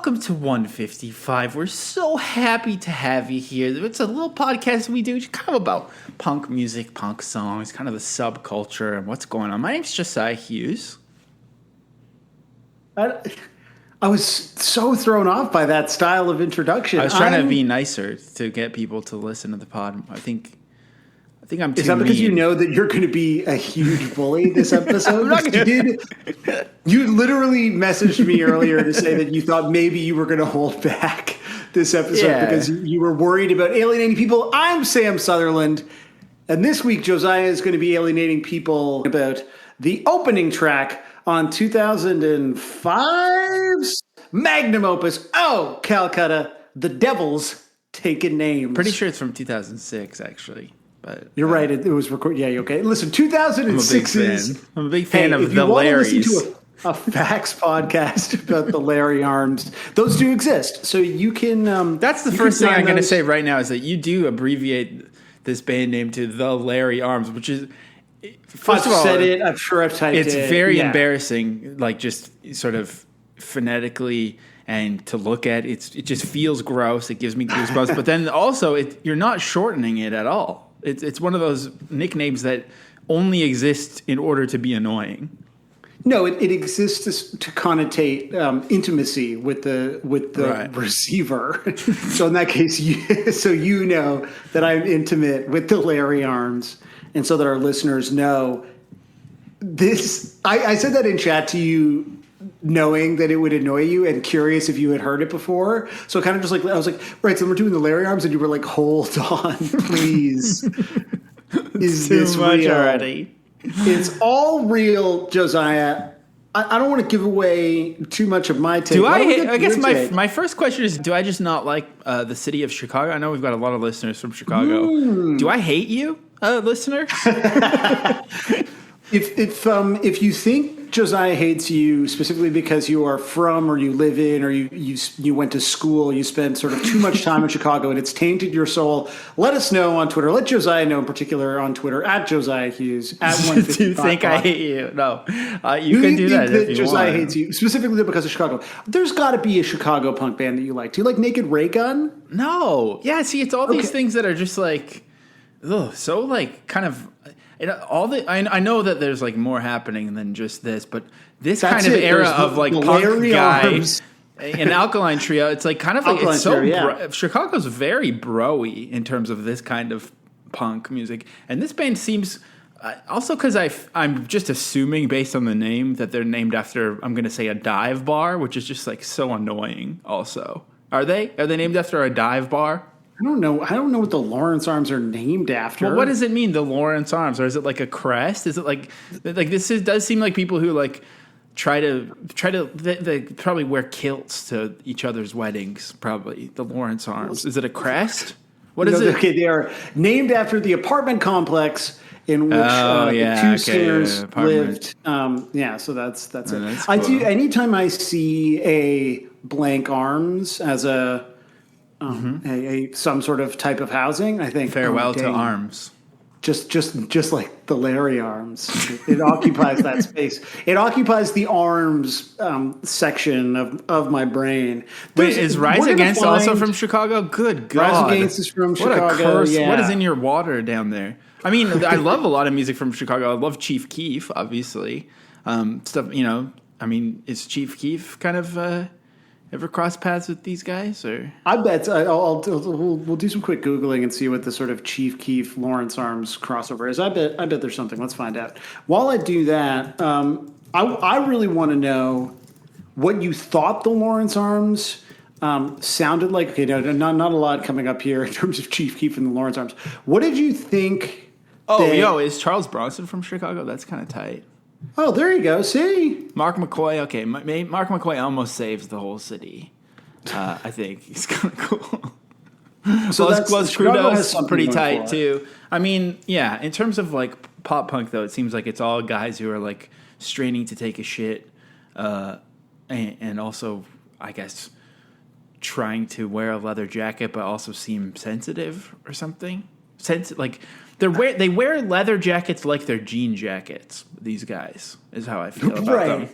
Welcome to 155. We're so happy to have you here. It's a little podcast we do kind of about punk music, punk songs, kind of the subculture and what's going on. My name's Josiah Hughes. I was so thrown off by that style of introduction. I was trying to be nicer to get people to listen to the pod. I think I'm too Is that because mean. you know that you're going to be a huge bully this episode? You literally messaged me earlier to say that you thought maybe you were going to hold back this episode because you were worried about alienating people. I'm Sam Sutherland, and this week Josiah is going to be alienating people about the opening track on 2005's magnum opus, Oh, Calcutta, The Devil's Taken Names. Pretty sure it's from 2006, actually. But you're right. It was recorded. Yeah, okay. Listen, 2006 I'm a big fan of the Larrys. Larrys. If you want to listen to a facts podcast about the Larry Arms, those do exist. So you can. That's the first thing I'm going to say right now is that you do abbreviate this band name to the Larry Arms, which is. First of all, said it. I'm sure I've typed it. It's very embarrassing, like just sort of phonetically and to look at. It just feels gross. It gives me goosebumps. But then also, you're not shortening it at all. It's one of those nicknames that only exist in order to be annoying. No, it exists to connotate intimacy with the right. Receiver. So in that case, you know that I'm intimate with the Larry Arms, and so that our listeners know this. I said that in chat to you, knowing that it would annoy you and curious if you had heard it before. So kind of just like, I was like, right, so we're doing the Larry Arms, and you were like, hold on, please. Is this too much real? Already? It's all real, Josiah. I don't want to give away too much of my take. I guess my first question is, do I just not like the city of Chicago? I know we've got a lot of listeners from Chicago. Do I hate you, listener? If you think Josiah hates you specifically because you are from or you live in or you went to school, you spent sort of too much time in Chicago and it's tainted your soul, let us know on Twitter. Let Josiah know in particular on Twitter at Josiah Hughes at 155. Do you think I hate you? No, you can do that if you Josiah want. hates you specifically because of Chicago. There's got to be a Chicago punk band that you like. Do you like Naked Ray Gun? No. Yeah. See, it's all these things that are just like, so like kind of. I know that there's like more happening than just this, but this kind of era of like punk guy and Alkaline Trio, it's like kind of like it's so Chicago's very bro-y in terms of this kind of punk music, and this band seems also because I'm just assuming based on the name that they're named after, I'm going to say, a dive bar, which is just like so annoying. Also, are they named after a dive bar? I don't know what the Lawrence Arms are named after. Well, what does it mean, the Lawrence Arms? Or is it like a crest? Is it like does seem like people who like try to they probably wear kilts to each other's weddings, probably, the Lawrence Arms. Is it a crest? What is it? Okay, they are named after the apartment complex in which the two singers lived. So that's it. That's cool. I do. Anytime I see a blank arms as a some sort of type of housing, I think farewell to arms. Just like the Larry Arms, it occupies that space. It occupies the arms section of my brain. Wait, is Rise Against also from Chicago? Good God, Rise Against is from Chicago. What a curse! Yeah. What is in your water down there? I mean, I love a lot of music from Chicago. I love Chief Keef, obviously. Stuff, you know. I mean, is Chief Keef kind of ever cross paths with these guys? Or I bet we'll do some quick Googling and see what the sort of Chief Keef Lawrence Arms crossover is. I bet there's something. Let's find out. While I do that, I really want to know what you thought the Lawrence Arms sounded like. Okay, no, not a lot coming up here in terms of Chief Keef and the Lawrence Arms. What did you think? Is Charles Bronson from Chicago? That's kind of tight. Oh, there you go. See? Mark McCoy. Okay, Mark McCoy almost saves the whole city. I think he's kind of cool. So Los Crudos pretty tight too. I mean, yeah, in terms of like pop punk though, it seems like it's all guys who are like straining to take a shit and also, I guess, trying to wear a leather jacket but also seem sensitive or something. Like they wear leather jackets like they're jean jackets. These guys is how I feel about them.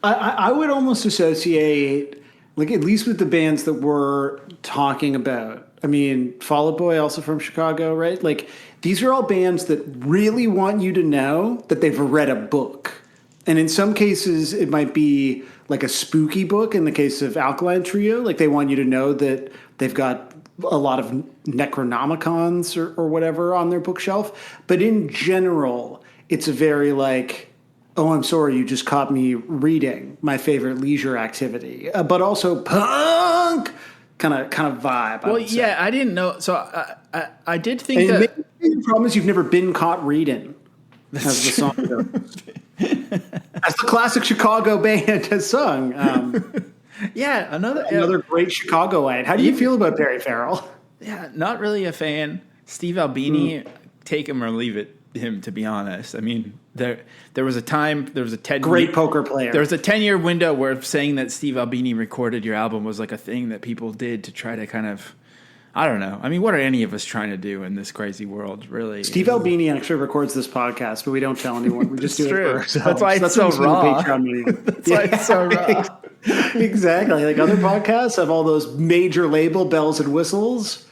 I would almost associate like at least with the bands that we're talking about. I mean, Fall Out Boy, also from Chicago, right? Like these are all bands that really want you to know that they've read a book. And in some cases, it might be like a spooky book. In the case of Alkaline Trio, like they want you to know that they've got a lot of Necronomicons or whatever on their bookshelf. But in general, it's a very like, oh, I'm sorry, you just caught me reading my favorite leisure activity, but also punk kind of vibe. Well, yeah, I didn't know. So I did think that maybe the problem is you've never been caught reading, as the song goes. As the classic Chicago band has sung. Yeah, another great Chicagoite. How do you feel about Perry Farrell? Yeah, not really a fan. Steve Albini, take him or leave him, to be honest. I mean, there was a time, there was a 10 great poker player. There was a 10-year window where saying that Steve Albini recorded your album was like a thing that people did to try to kind of, I don't know. I mean, what are any of us trying to do in this crazy world, really? Steve Albini actually records this podcast, but we don't tell anyone. We just do it for ourselves. That's why it's so raw. That's why it's so raw. Exactly. Like other podcasts have all those major label bells and whistles,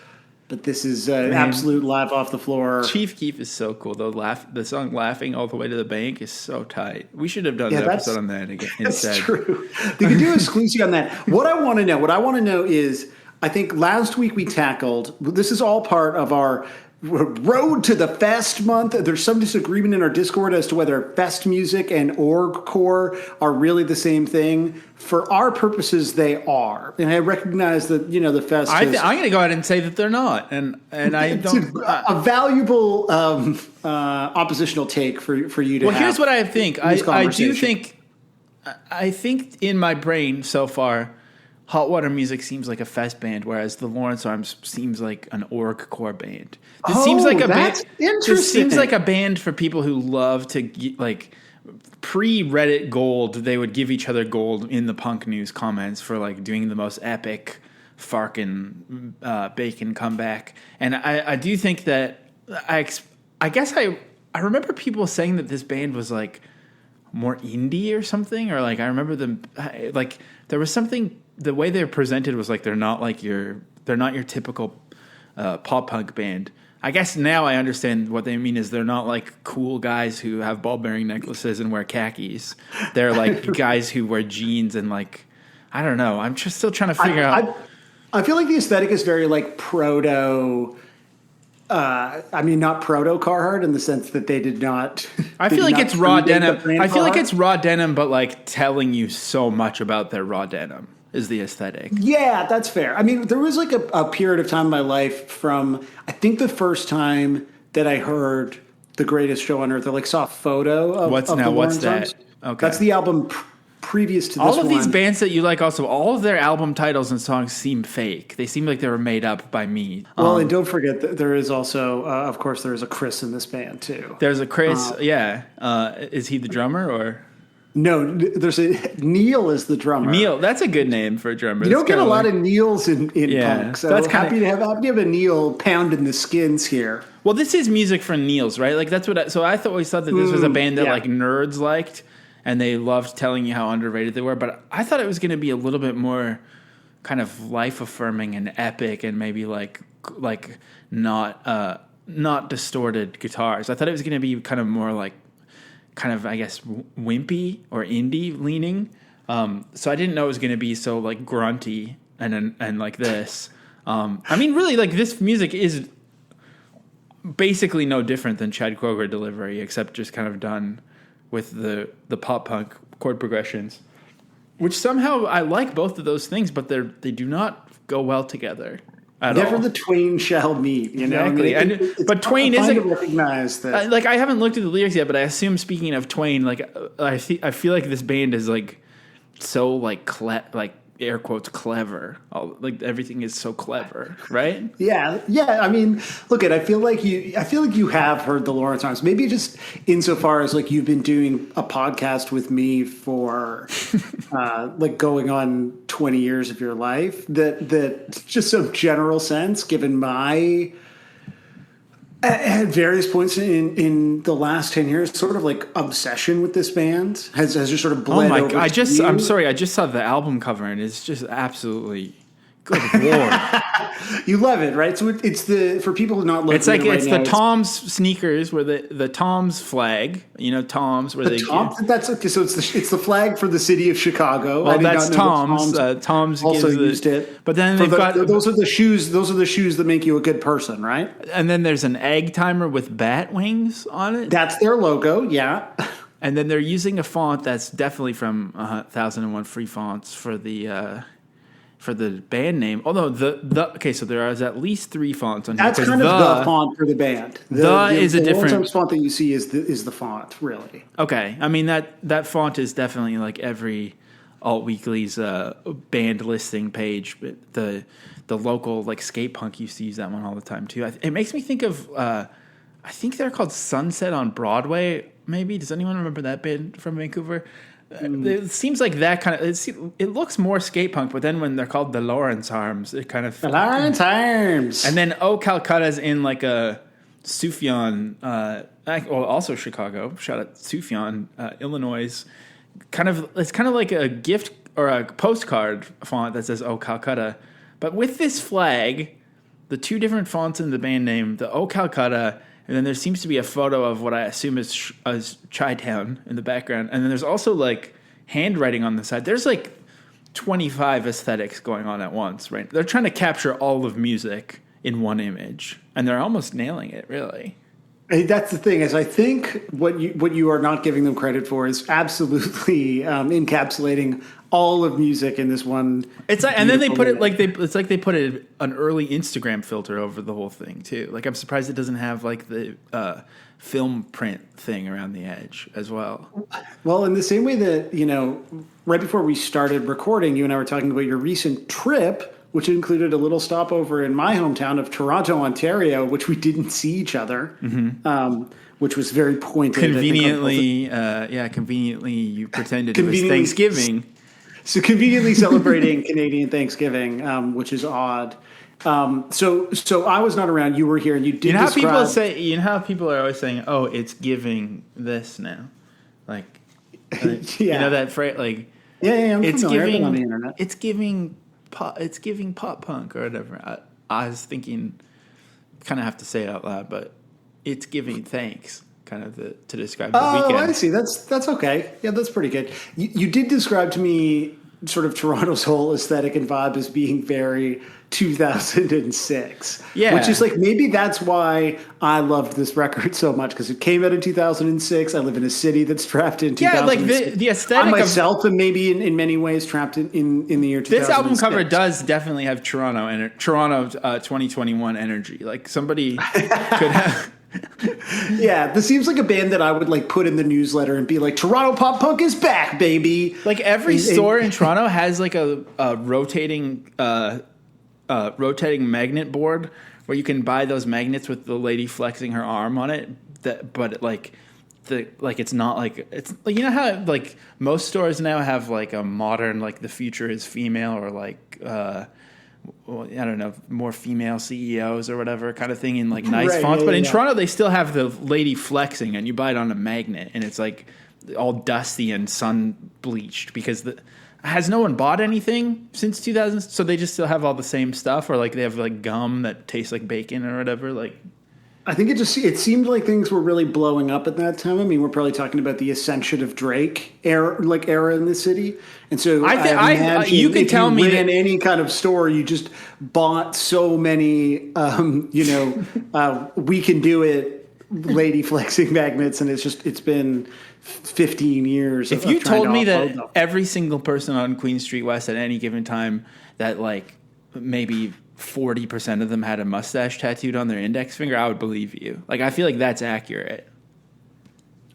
but this is absolute live off the floor. Chief Keef is so cool, though. The song "Laughing All the Way to the Bank" is so tight. We should have done an episode on that again. That's true. They could do an exclusive on that. What I want to know is, I think last week we tackled, this is all part of our road to the fest month. There's some disagreement in our Discord as to whether fest music and orgcore are really the same thing. For our purposes, they are. And I recognize that, the fest I'm going to go ahead and say that they're not. And I don't... a valuable oppositional take for you to have. Well, here's what I think. I think in my brain so far, Hot Water Music seems like a fest band, whereas the Lawrence Arms seems like an orgcore band. This seems like a that's band. Interesting. This seems like a band for people who love to like pre-Reddit gold. They would give each other gold in the punk news comments for like doing the most epic Farkin Bacon comeback. And I do think that I guess I remember people saying that this band was like more indie or something, or like I remember them like there was something. The way they're presented was like they're not your typical pop punk band. I guess now I understand what they mean is they're not like cool guys who have ball bearing necklaces and wear khakis. They're like guys who wear jeans and like I don't know. I'm just still trying to figure out. I feel like the aesthetic is very like proto. I mean, not proto Carhartt in the sense that they did not. I feel like it's raw denim. I feel like it's raw denim, but like telling you so much about their raw denim is the aesthetic. Yeah, that's fair. I mean, there was like a period of time in my life from, I think the first time that I heard The Greatest Show on Earth, I like saw a photo of what's that? Arms. Okay. That's the album previous to this one. All of these bands that you like also, all of their album titles and songs seem fake. They seem like they were made up by me. Well, and don't forget that there is also, of course, there is a Chris in this band too. There's a Chris, yeah. Is he the drummer or... No, there's Neil is the drummer. Neil, that's a good name for a drummer. You don't get a lot of Neils in punk, so that's happy to have a Neil pounding the skins here. Well, this is music for Neils, right? Like that's what. So I always thought that this was a band that like nerds liked, and they loved telling you how underrated they were. But I thought it was going to be a little bit more kind of life affirming and epic, and maybe like not distorted guitars. I thought it was going to be kind of more like. Kind of, I guess, wimpy or indie leaning. So I didn't know it was going to be so like grunty and like this. I mean, really, like this music is basically no different than Chad Kroeger Delivery, except just kind of done with the pop punk chord progressions, which somehow I like both of those things, but they do not go well together. Never the twain shall meet, you know. Exactly. I mean, but Twain isn't recognized that. Like I haven't looked at the lyrics yet, but I assume speaking of Twain, like I feel like this band is like so like air quotes clever. Like everything is so clever, right? Yeah. I mean, look I feel like you have heard the Lawrence Arms. Maybe just insofar as like you've been doing a podcast with me for like going on 20 years of your life. That just some general sense, given my At various points in the last 10 years, sort of like obsession with this band has just sort of bled Oh my over. God! I'm sorry. I just saw the album cover and it's just absolutely good lord. You love it, right? So it's for people who are not looking. It's like at it right it's now, the Tom's sneakers where the Tom's flag. You know, Tom's where they. That's okay. So it's the flag for the city of Chicago. Well, that's Tom's. Tom's also used it. But then they've got those are the shoes. Those are the shoes that make you a good person, right? And then there's an egg timer with bat wings on it. That's their logo. Yeah. And then they're using a font that's definitely from 1001 Free Fonts for the band name. Although okay, so there is at least 3 fonts on here. That's kind of the font for the band. The is a different font that you see is the font, really. Okay, I mean that font is definitely like every Alt Weekly's band listing page. But the local like skate punk used to use that one all the time too. It makes me think of I think they're called Sunset on Broadway. Maybe does anyone remember that band from Vancouver? It seems like that kind of. It looks more skate punk, but then when they're called the Lawrence Arms, it kind of the Lawrence Arms. And then Calcutta's in like a Sufjan, also Chicago. Shout out Sufjan, Illinois. It's kind of like a gift or a postcard font that says Calcutta, but with this flag, the 2 different fonts in the band name, the Calcutta. And then there seems to be a photo of what I assume is Chi-Town in the background. And then there's also like handwriting on the side. There's like 25 aesthetics going on at once, right? They're trying to capture all of music in one image. And they're almost nailing it, really. That's the thing, is I think what you are not giving them credit for is absolutely encapsulating all of music in this one. It's like, and then they put it like they put an early Instagram filter over the whole thing too. Like I'm surprised it doesn't have like the film print thing around the edge as well. Well, in the same way that right before we started recording, you and I were talking about your recent trip, which included a little stopover in my hometown of Toronto, Ontario, which we didn't see each other, which was very pointed. Conveniently, conveniently you pretended it was Thanksgiving. So conveniently celebrating Canadian Thanksgiving, which is odd. So I was not around. You were here, and you did. You know how people say. You know how people are always saying, "Oh, it's giving this now," like you know that phrase, like I'm it's familiar. giving on the internet. It's giving pop punk or whatever. I was thinking, kind of have to say it out loud, but it's giving thanks. Kind of to describe the weekend. Oh, I see. That's okay. Yeah, that's pretty good. You did describe to me sort of Toronto's whole aesthetic and vibe as being very 2006. Yeah. Which is like, maybe that's why I loved this record so much, because it came out in 2006. I live in a city that's trapped in 2006. Yeah, like the aesthetic. I myself am maybe in many ways trapped in the year 2006. This album cover does definitely have Toronto 2021 energy. Like somebody could have. Yeah, this seems like a band that I would like put in the newsletter and be like, Toronto pop punk is back, baby. Like every store in Toronto has like a rotating magnet board where you can buy those magnets with the lady flexing her arm on it. It's not like it's like, you know how like most stores now have like a modern, like the future is female, or like I don't know, more female CEOs or whatever kind of thing in like nice fonts. But in Toronto, they still have the lady flexing, and you buy it on a magnet, and it's like all dusty and sun bleached because has no one bought anything since 2000? So they just still have all the same stuff, or like they have like gum that tastes like bacon or whatever. Like, I think it seemed like things were really blowing up at that time. I mean, we're probably talking about the ascension of Drake era in the city, and so you can tell me in any kind of store, you just bought so many, we can do it, lady flexing magnets, and it's been 15 years. If you told me that every single person on Queen Street West at any given time, that like maybe 40% of them had a mustache tattooed on their index finger, I would believe you. Like, I feel like that's accurate.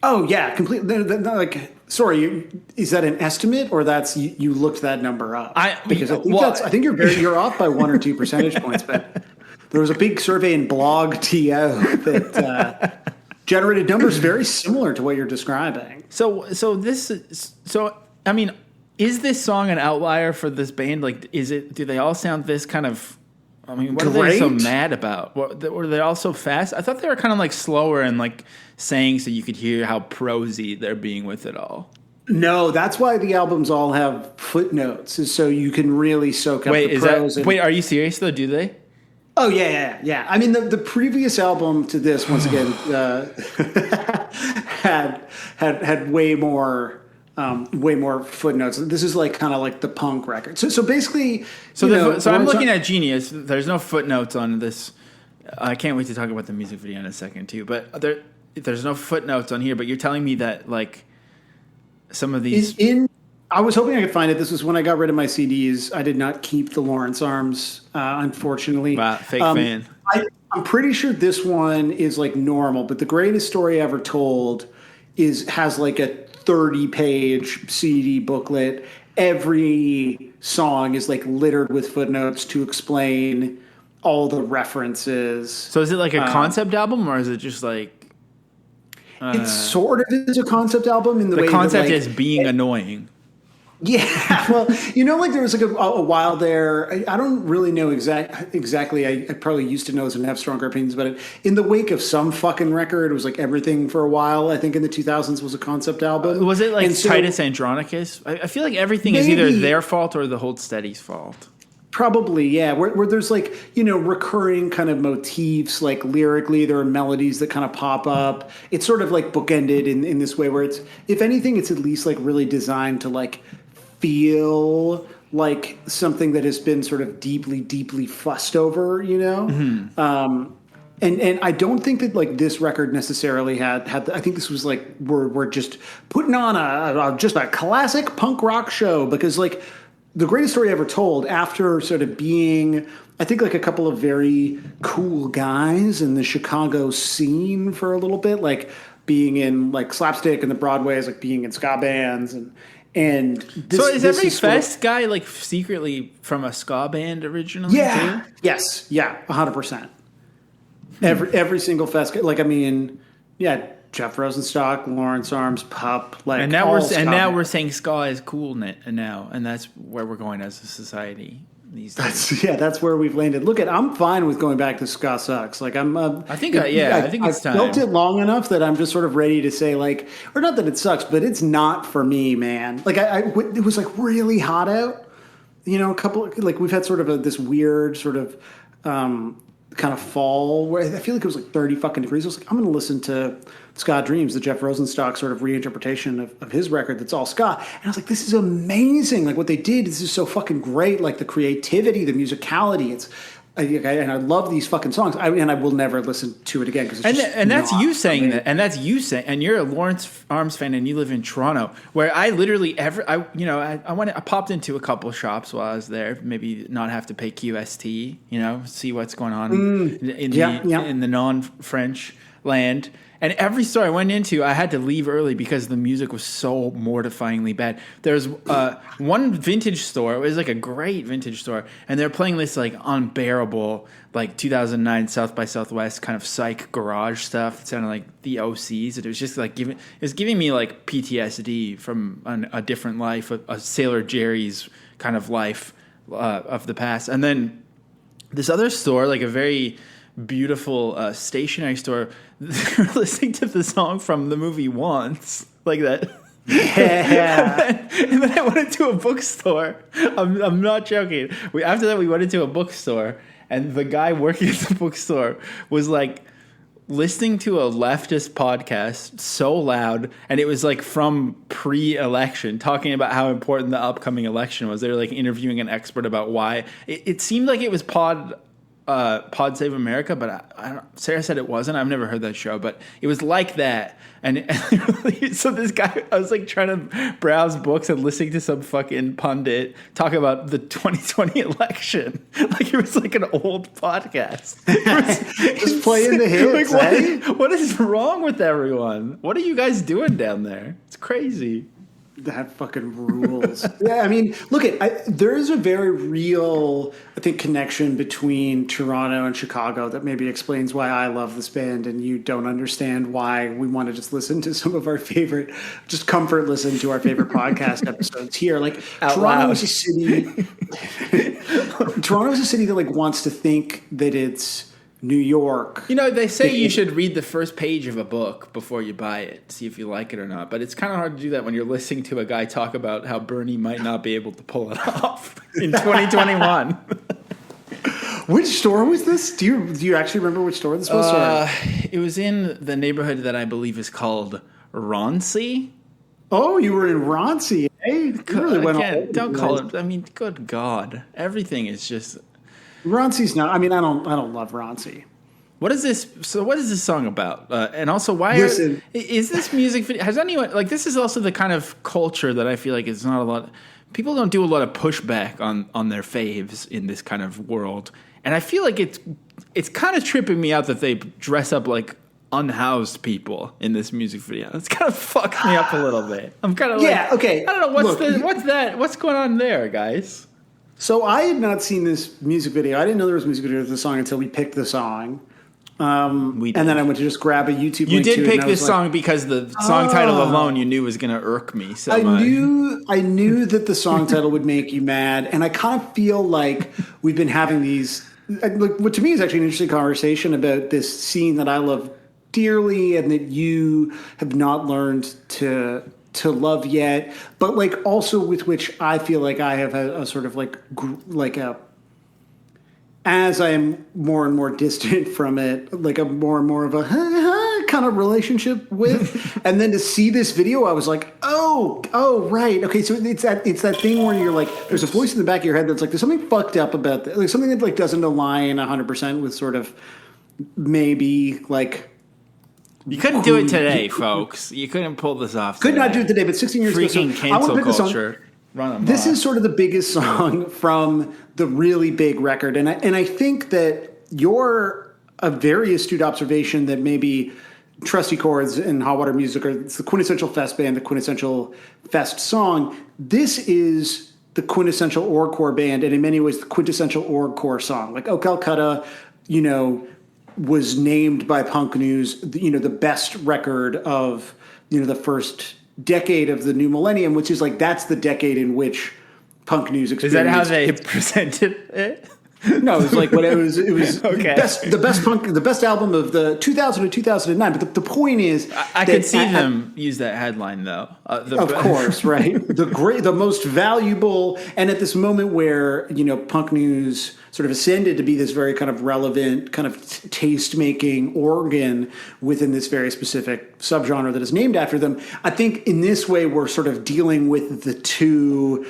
Oh yeah, completely. Like, sorry, is that an estimate, or that's you looked that number up? I think you're off by 1 or 2 percentage points. But there was a big survey in Blog TO that generated numbers very similar to what you're describing. So I mean, is this song an outlier for this band? Like, do they all sound this kind of I mean, what are they so mad about? Were they all so fast? I thought they were kind of like slower and like saying so you could hear how prosy they're being with it all. No, that's why the albums all have footnotes, is so you can really soak up the prose. Wait, are you serious though? Do they? Oh yeah. I mean, the previous album to this, once again, had way more footnotes. This is like kind of like the punk record. So basically, so I'm looking at Genius. There's no footnotes on this. I can't wait to talk about the music video in a second too. But there's no footnotes on here. But you're telling me that like some of these I was hoping I could find it. This was when I got rid of my CDs. I did not keep the Lawrence Arms, unfortunately. Wow, fake fan. I'm pretty sure this one is like normal, but The Greatest Story Ever Told has like a 30-page CD booklet. Every song is like littered with footnotes to explain all the references. So is it like a concept album, or is it just like... it sort of is a concept album in the way that... The concept is being annoying. Yeah, well, like there was like a while there. I don't really know exactly. I probably used to know this and have stronger opinions about it. In the wake of some fucking record, it was like everything for a while. I think in the 2000s was a concept album. Was it like Titus Andronicus? I feel like everything is either their fault or the Hold Steady's fault. Probably, yeah. Where there's like, recurring kind of motifs, like lyrically, there are melodies that kind of pop up. It's sort of like bookended in this way where it's, if anything, it's at least like really designed to like feel like something that has been sort of deeply, deeply fussed over, Mm-hmm. And I don't think that like this record necessarily had I think this was like we're just putting on just a classic punk rock show, because like The Greatest Story Ever Told, after sort of being, I think, like a couple of very cool guys in the Chicago scene for a little bit, like being in like Slapstick and the Broadways, like being in ska bands and this, so is every Fest guy like secretly from a ska band originally? Yeah. Too? Yes. Yeah. 100%. Every single Fest, like, I mean, yeah, Jeff Rosenstock, Lawrence Arms, Pup, like, and now we're saying ska is cool now, and that's where we're going as a society these days. That's where we've landed. Look, I'm fine with going back to ska sucks. Like I think it's time. I felt it long enough that I'm just sort of ready to say like, or not that it sucks, but it's not for me, man. Like it was like really hot out. A couple like we've had sort of this weird sort of kind of fall where I feel like it was like 30 fucking degrees. I was like, I'm going to listen to Ska Dreams, the Jeff Rosenstock sort of reinterpretation of his record that's all ska. And I was like, this is amazing. Like what they did, this is so fucking great. Like the creativity, the musicality. And I love these fucking songs. I will never listen to it again. And that's you saying that. And that's you saying, and you're a Lawrence Arms fan and you live in Toronto, where I literally I popped into a couple shops while I was there, maybe not have to pay QST, see what's going on in the non-French land. And every store I went into, I had to leave early because the music was so mortifyingly bad. There's one vintage store. It was like a great vintage store. And they're playing this like unbearable, like 2009 South by Southwest kind of psych garage stuff. It sounded like the OCs. And it was just like giving me like PTSD from a different life, a Sailor Jerry's kind of life of the past. And then this other store, like a very beautiful stationery store, they're listening to the song from the movie Once, like that. Yeah. and then I went into a bookstore. I'm not joking. After that, we went into a bookstore, and the guy working at the bookstore was like listening to a leftist podcast so loud, and it was like from pre-election, talking about how important the upcoming election was. They were like interviewing an expert about why. It seemed like it was Pod Save America, but Sarah said it wasn't. I've never heard that show, but it was like that. And so this guy, I was like trying to browse books and listening to some fucking pundit talk about the 2020 election. Like it was like an old podcast. Just playing the hits. Like, what is wrong with everyone? What are you guys doing down there? It's crazy. That fucking rules. Yeah, I mean, look, there is a very real, I think, connection between Toronto and Chicago that maybe explains why I love this band and you don't understand why we want to just listen to some of our favorite, just comfort listen to our favorite podcast episodes here. Like, Out Toronto loud. is a city. Toronto is a city that like wants to think that it's New York. You know, they say you should read the first page of a book before you buy it, see if you like it or not. But it's kind of hard to do that when you're listening to a guy talk about how Bernie might not be able to pull it off in 2021. Which store was this? Do you actually remember which store this was? It was in the neighborhood that I believe is called Roncy. Oh, you were in Roncy, eh? You really went Again, don't call it. I mean, good God, everything is just. Roncy's not. I mean, I don't love Roncy. What is this? So, what is this song about? And also, why is this music video? Has anyone like this? Is also the kind of culture that I feel like it's not a lot. People don't do a lot of pushback on their faves in this kind of world, and I feel like it's kind of tripping me out that they dress up like unhoused people in this music video. It's kind of fucked me up a little bit. I'm kind of okay. I don't know what's going on there, guys. So I had not seen this music video. I didn't know there was a music video to the song until we picked the song. And then I went to just grab a YouTube. You did pick this song because the song title alone you knew was going to irk me so much. I knew that the song title would make you mad, and I kind of feel like we've been having these. What to me is actually an interesting conversation about this scene that I love dearly and that you have not learned to love yet, but like also with which I feel like I have a sort of like a, as I am more and more distant from it, like a more and more of a kind of relationship with, and then to see this video, I was like, oh, right, okay, so it's that thing where you're like, there's a voice in the back of your head that's like, there's something fucked up about that, like something that like doesn't align 100% with sort of maybe like. You couldn't do it today, folks. You couldn't pull this off today. Could not do it today, but 16 years ago. Freaking cancel culture. This is sort of the biggest song from the really big record. And I think that you're a very astute observation that maybe Trusty Chords and Hot Water Music are the quintessential fest band, the quintessential fest song. This is the quintessential orgcore band, and in many ways the quintessential orgcore song. Like, Oh Calcutta, you know, was named by Punk News, you know, the best record of, you know, the first decade of the new millennium, which is like, that's the decade in which Punk News experienced. Is that how they presented it? No, it was like what it was. It was okay. the best album of the 2000 to 2009. But the point is, I could see them use that headline though. Of course, right? The most valuable, and at this moment where, you know, Punk News sort of ascended to be this very kind of relevant, kind of taste-making organ within this very specific subgenre that is named after them. I think in this way we're sort of dealing with the two.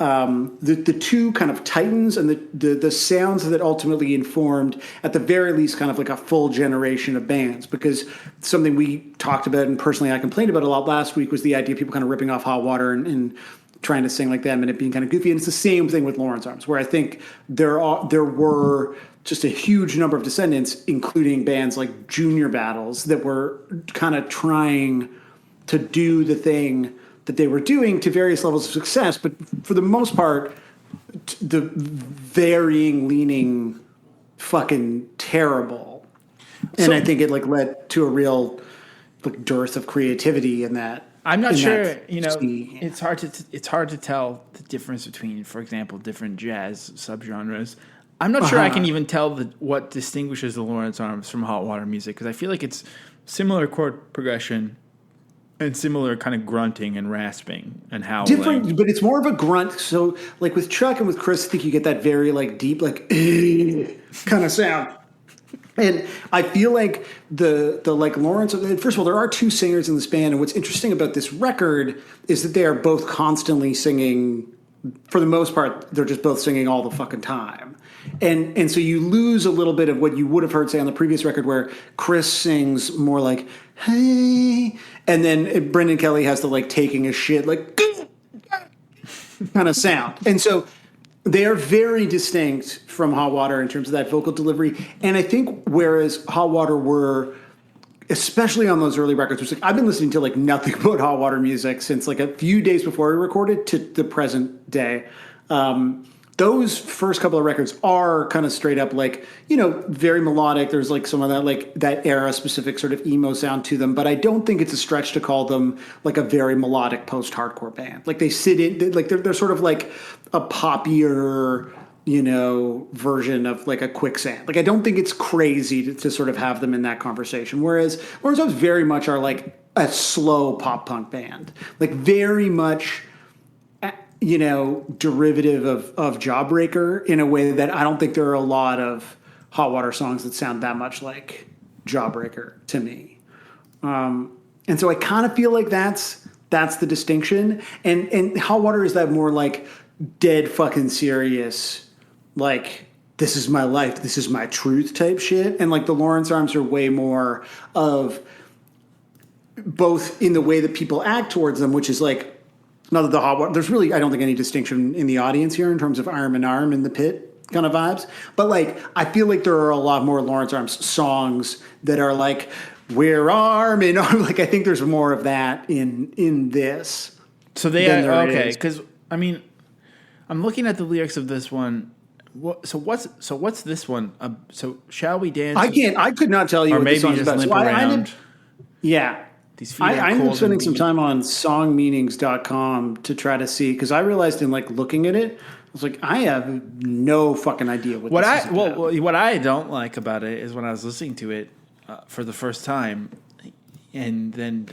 The two kind of titans and the sounds that ultimately informed, at the very least, kind of like a full generation of bands. Because something we talked about, and personally I complained about a lot last week, was the idea of people kind of ripping off Hot Water and trying to sing like them and it being kind of goofy. And it's the same thing with Lawrence Arms, where I think there were just a huge number of descendants, including bands like Junior Battles, that were kind of trying to do the thing that they were doing to various levels of success, but for the most part, the varying leaning fucking terrible. And I think it like led to a real like dearth of creativity in that. I'm not sure, you know, it's hard to tell the difference between, for example, different jazz subgenres. I'm not sure I can even tell what distinguishes the Lawrence Arms from Hot Water Music, because I feel like it's similar chord progression and similar kind of grunting and rasping and howling. Different, but it's more of a grunt. So, like with Chuck and with Chris, I think you get that very like deep, like kind of sound. And I feel like the like Lawrence. First of all, there are two singers in this band, and what's interesting about this record is that they are both constantly singing. For the most part, they're just both singing all the fucking time. And so you lose a little bit of what you would have heard, say, on the previous record, where Chris sings more like, hey, and then Brendan Kelly has the like taking a shit, like kind of sound. And so they are very distinct from Hot Water in terms of that vocal delivery. And I think whereas Hot Water were, especially on those early records, which like I've been listening to like nothing but Hot Water music since like a few days before we recorded to the present day. Those first couple of records are kind of straight up like, you know, very melodic. There's like some of that, like that era specific sort of emo sound to them, but I don't think it's a stretch to call them like a very melodic post-hardcore band. Like they sit in, like they're sort of like a poppier, version of like a quicksand. Like I don't think it's crazy to sort of have them in that conversation. Whereas Lawrence Arms very much are like a slow pop punk band, like very much, derivative of Jawbreaker in a way that I don't think there are a lot of Hot Water songs that sound that much like Jawbreaker to me. And so I kind of feel like that's the distinction. And Hot Water is that more like dead fucking serious, like this is my life, this is my truth type shit. And like the Lawrence Arms are way more of both in the way that people act towards them, which is like, not that the Hot Water, there's really, I don't think any distinction in the audience here in terms of arm in arm in the pit kind of vibes. But like, I feel like there are a lot more Lawrence Arms songs that are like, we're arm in arm. Like, I think there's more of that in this. So they are, okay. Because, I mean, I'm looking at the lyrics of this one. So what's this one? So shall we dance? I could not tell you or what maybe the song's just about. limp so around. Yeah. I ended up spending some time on songmeanings.com to try to see, because I realized in like looking at it, I was like, I have no fucking idea what this is about. What I don't like about it is when I was listening to it for the first time, and then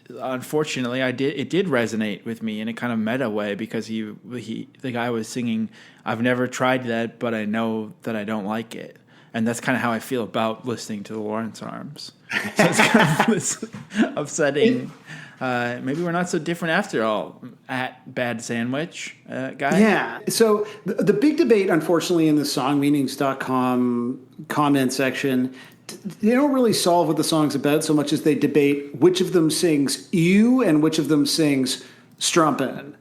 unfortunately it did resonate with me in a kind of meta way, because the guy was singing, I've never tried that, but I know that I don't like it. And that's kind of how I feel about listening to the Lawrence Arms. So it's kind of this upsetting. Maybe we're not so different after all. At Bad Sandwich guy. Yeah. So the big debate, unfortunately, in the songmeanings.com comment section, they don't really solve what the song's about so much as they debate which of them sings "you" and which of them sings "strumpin'."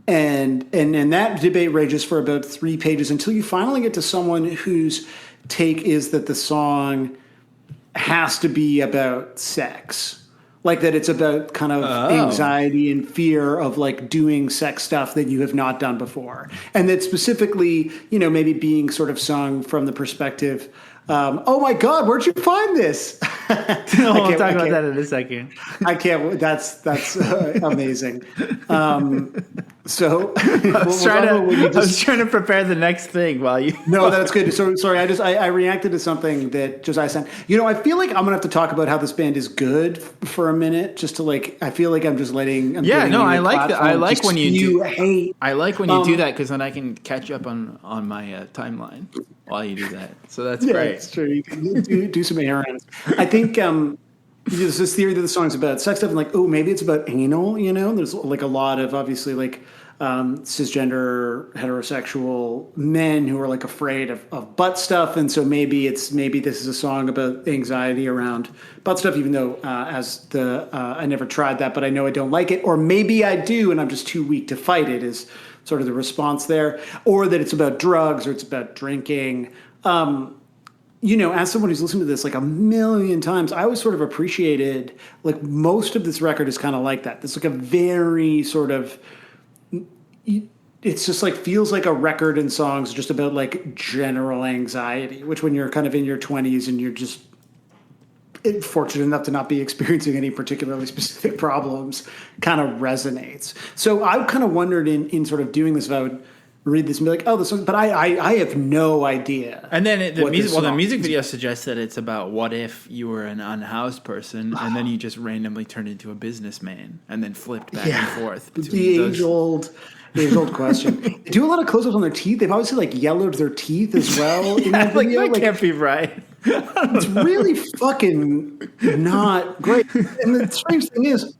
And that debate rages for about 3 pages until you finally get to someone whose take is that the song has to be about sex, like that it's about kind of anxiety and fear of like doing sex stuff that you have not done before, and that specifically, maybe being sort of sung from the perspective, oh my God, where'd you find this? We'll talk about that in a second. I can't. That's amazing. So I was trying to prepare the next thing while you. No, that's good. So sorry, I reacted to something that Josiah sent. I feel like I'm gonna have to talk about how this band is good for a minute, just to like. I feel like I'm just letting. I like that. I like when you do. Hate. I like when you do that, because then I can catch up on my timeline while you do that. So that's great. That's true. You can do some errands. I think. There's this theory that the song's about sex stuff, and like, oh, maybe it's about anal. There's like a lot of obviously like cisgender heterosexual men who are like afraid of butt stuff, and so maybe this is a song about anxiety around butt stuff. Even though I never tried that, but I know I don't like it, or maybe I do, and I'm just too weak to fight it. Is sort of the response there, or that it's about drugs or it's about drinking. As someone who's listened to this like a million times, I always sort of appreciated, like, most of this record is kind of like that. It's like a very sort of, it's just like feels like a record and songs just about like general anxiety, which when you're kind of in your 20s and you're just fortunate enough to not be experiencing any particularly specific problems, kind of resonates. So I kind of wondered in sort of doing this if I would read this and be like, oh, this song, but I have no idea. And then the music video suggests that it's about what if you were an unhoused person and then you just randomly turned into a businessman and then flipped back and forth. The age old question. They do a lot of close-ups on their teeth. They've obviously like yellowed their teeth as well. In that video. That can't be right. It's really fucking not great. And the strange thing is,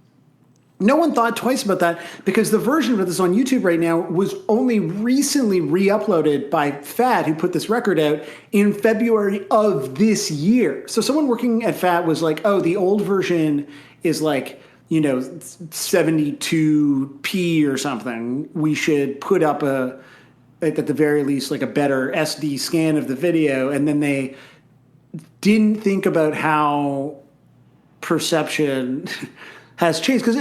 no one thought twice about that, because the version of this on YouTube right now was only recently re-uploaded by Fat, who put this record out in February of this year. So someone working at Fat was like, oh, the old version is like, 72p or something. We should put up at the very least, like a better SD scan of the video. And then they didn't think about how perception has changed, because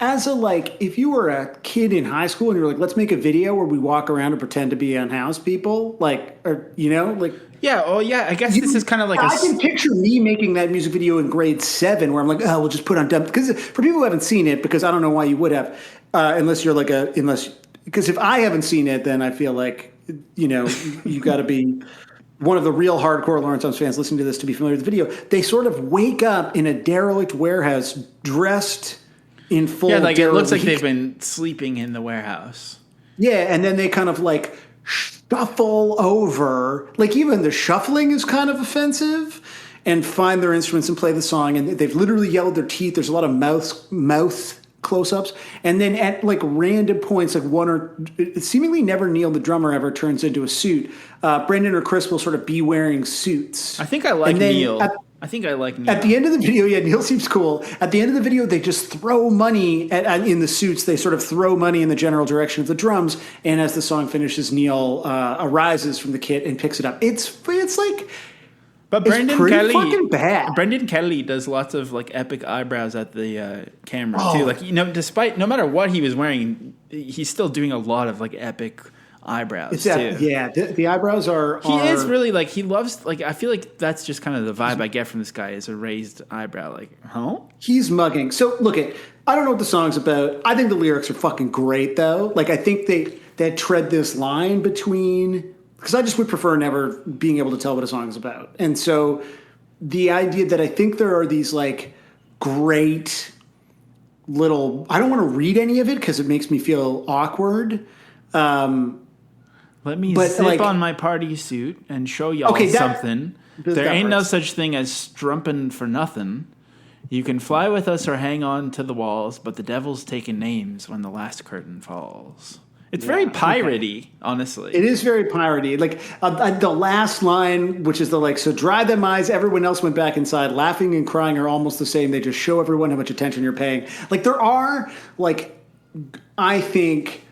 as a if you were a kid in high school and you're like, let's make a video where we walk around and pretend to be unhoused people, I guess this is kind of like I can picture me making that music video in grade 7 where I'm like, oh, we'll just put on dumb, because for people who haven't seen it, because I don't know why you would have, unless you're because if I haven't seen it, then I feel like you got to be one of the real hardcore Lawrence Arms fans listening to this to be familiar with the video. They sort of wake up in a derelict warehouse dressed in full. Yeah, like it looks like they've been sleeping in the warehouse. Yeah, and then they kind of like shuffle over. Like even the shuffling is kind of offensive. And find their instruments and play the song. And they've literally yellowed their teeth. There's a lot of mouth close-ups. And then at like random points, like seemingly never Neil, the drummer, ever turns into a suit. Brendan or Chris will sort of be wearing suits. I think I like Neil. I think I like Neil. At the end of the video, yeah, Neil seems cool. At the end of the video, they just throw money in the suits. They sort of throw money in the general direction of the drums. And as the song finishes, Neil arises from the kit and picks it up. It's like... But Brendan Kelly, fucking bad. Brendan Kelly does lots of like epic eyebrows at the camera too. Like despite no matter what he was wearing, he's still doing a lot of like epic eyebrows too. Yeah, the eyebrows are. He is really like he loves like I feel like that's just kind of the vibe I get from this guy is a raised eyebrow. Like, huh? He's mugging. So look I don't know what the song's about. I think the lyrics are fucking great though. Like I think they tread this line between. Because I just would prefer never being able to tell what a song is about. And so the idea that I think there are these like great little, I don't want to read any of it because it makes me feel awkward. Let me zip on my party suit and show y'all something. There ain't no such thing as strumpin' for nothing. You can fly with us or hang on to the walls, but the devil's taking names when the last curtain falls. It's very piratey, honestly. It is very piratey. Like the last line, which is so dry them eyes. Everyone else went back inside. Laughing and crying are almost the same. They just show everyone how much attention you're paying. Like there are I think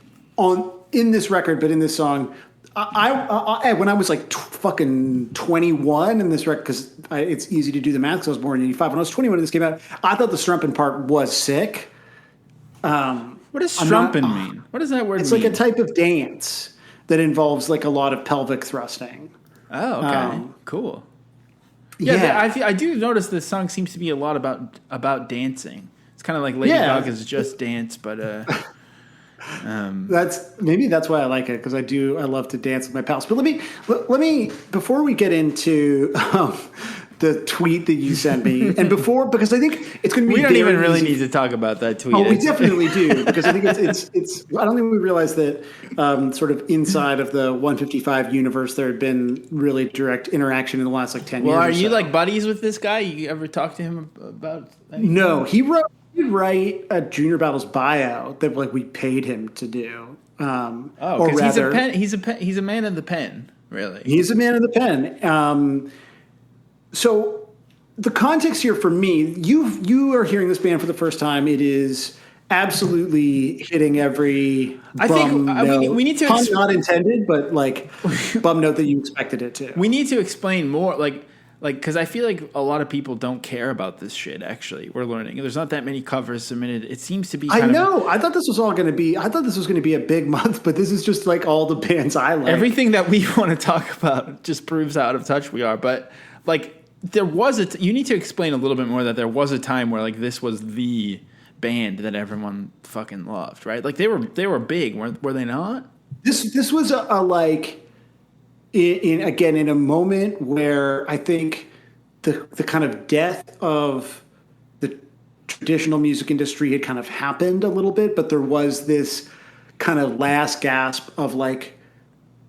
in this record, but in this song, I when I was fucking 21 in this record, because it's easy to do the math because I was born in 85. When I was 21 and this came out, I thought the strumping part was sick. What does strumpin' mean? What does that word mean? It's like a type of dance that involves a lot of pelvic thrusting. Oh, okay. Cool. Yeah. I do notice this song seems to be a lot about dancing. It's kind of like Lady Gaga's Just Dance, but that's why I like it, because I love to dance with my pals. But let me before we get into the tweet that you sent me, and because I think it's going to be. We don't even really need to talk about that tweet. Oh, we definitely do, because I think it's. I don't think we realized that sort of inside of the 155 universe there had been really direct interaction in the last 10 years. Well, are you buddies with this guy? You ever talk to him about anything? No, he'd write a Junior Battles buyout that we paid him to do. Because he's a man of the pen, really. He's a man of the pen. So the context here for me, you are hearing this band for the first time. It is absolutely hitting every bum note. We need to pun not intended, but bum note that you expected it to. We need to explain more, because I feel like a lot of people don't care about this shit. Actually, we're learning there's not that many covers submitted. It seems to be. I thought this was going to be a big month, but this is just all the bands I like. Everything that we want to talk about just proves how out of touch we are. But there was you need to explain a little bit more that there was a time where this was the band that everyone fucking loved, right? They were big, were they not? This was in a moment where I think the kind of death of the traditional music industry had kind of happened a little bit, but there was this kind of last gasp of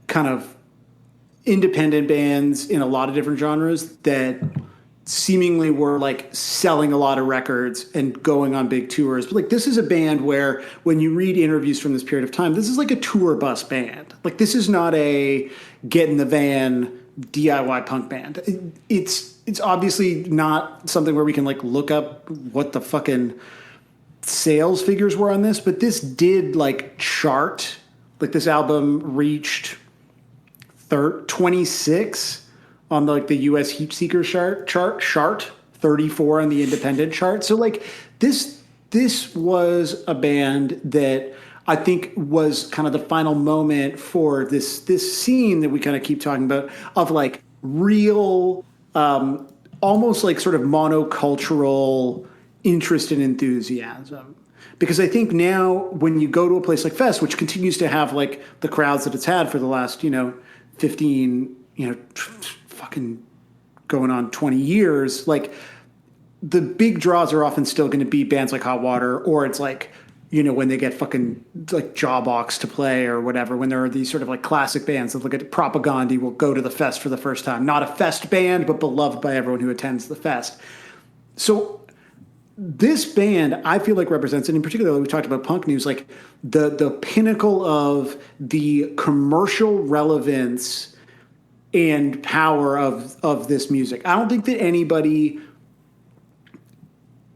kind of independent bands in a lot of different genres that seemingly were selling a lot of records and going on big tours. But this is a band where when you read interviews from this period of time, this is a tour bus band. This is not a get in the van DIY punk band. It's obviously not something where we can look up what the fucking sales figures were on this, but this did chart. This album reached 26 on the US Heat Seeker chart, 34 on the independent chart. So this was a band that I think was kind of the final moment for this scene that we kind of keep talking about of real, almost sort of monocultural interest and enthusiasm. Because I think now when you go to a place like Fest, which continues to have like the crowds that it's had for the last, 15, fucking going on 20 years, like the big draws are often still going to be bands like Hot Water, or it's like, when they get fucking like Jawbox to play or whatever, when there are these sort of like classic bands that look at Propagandhi will go to the Fest for the first time. Not a Fest band, but beloved by everyone who attends the Fest. So this band, I feel like represents, and in particular, we talked about Punk News, like the pinnacle of the commercial relevance and power of this music. I don't think that anybody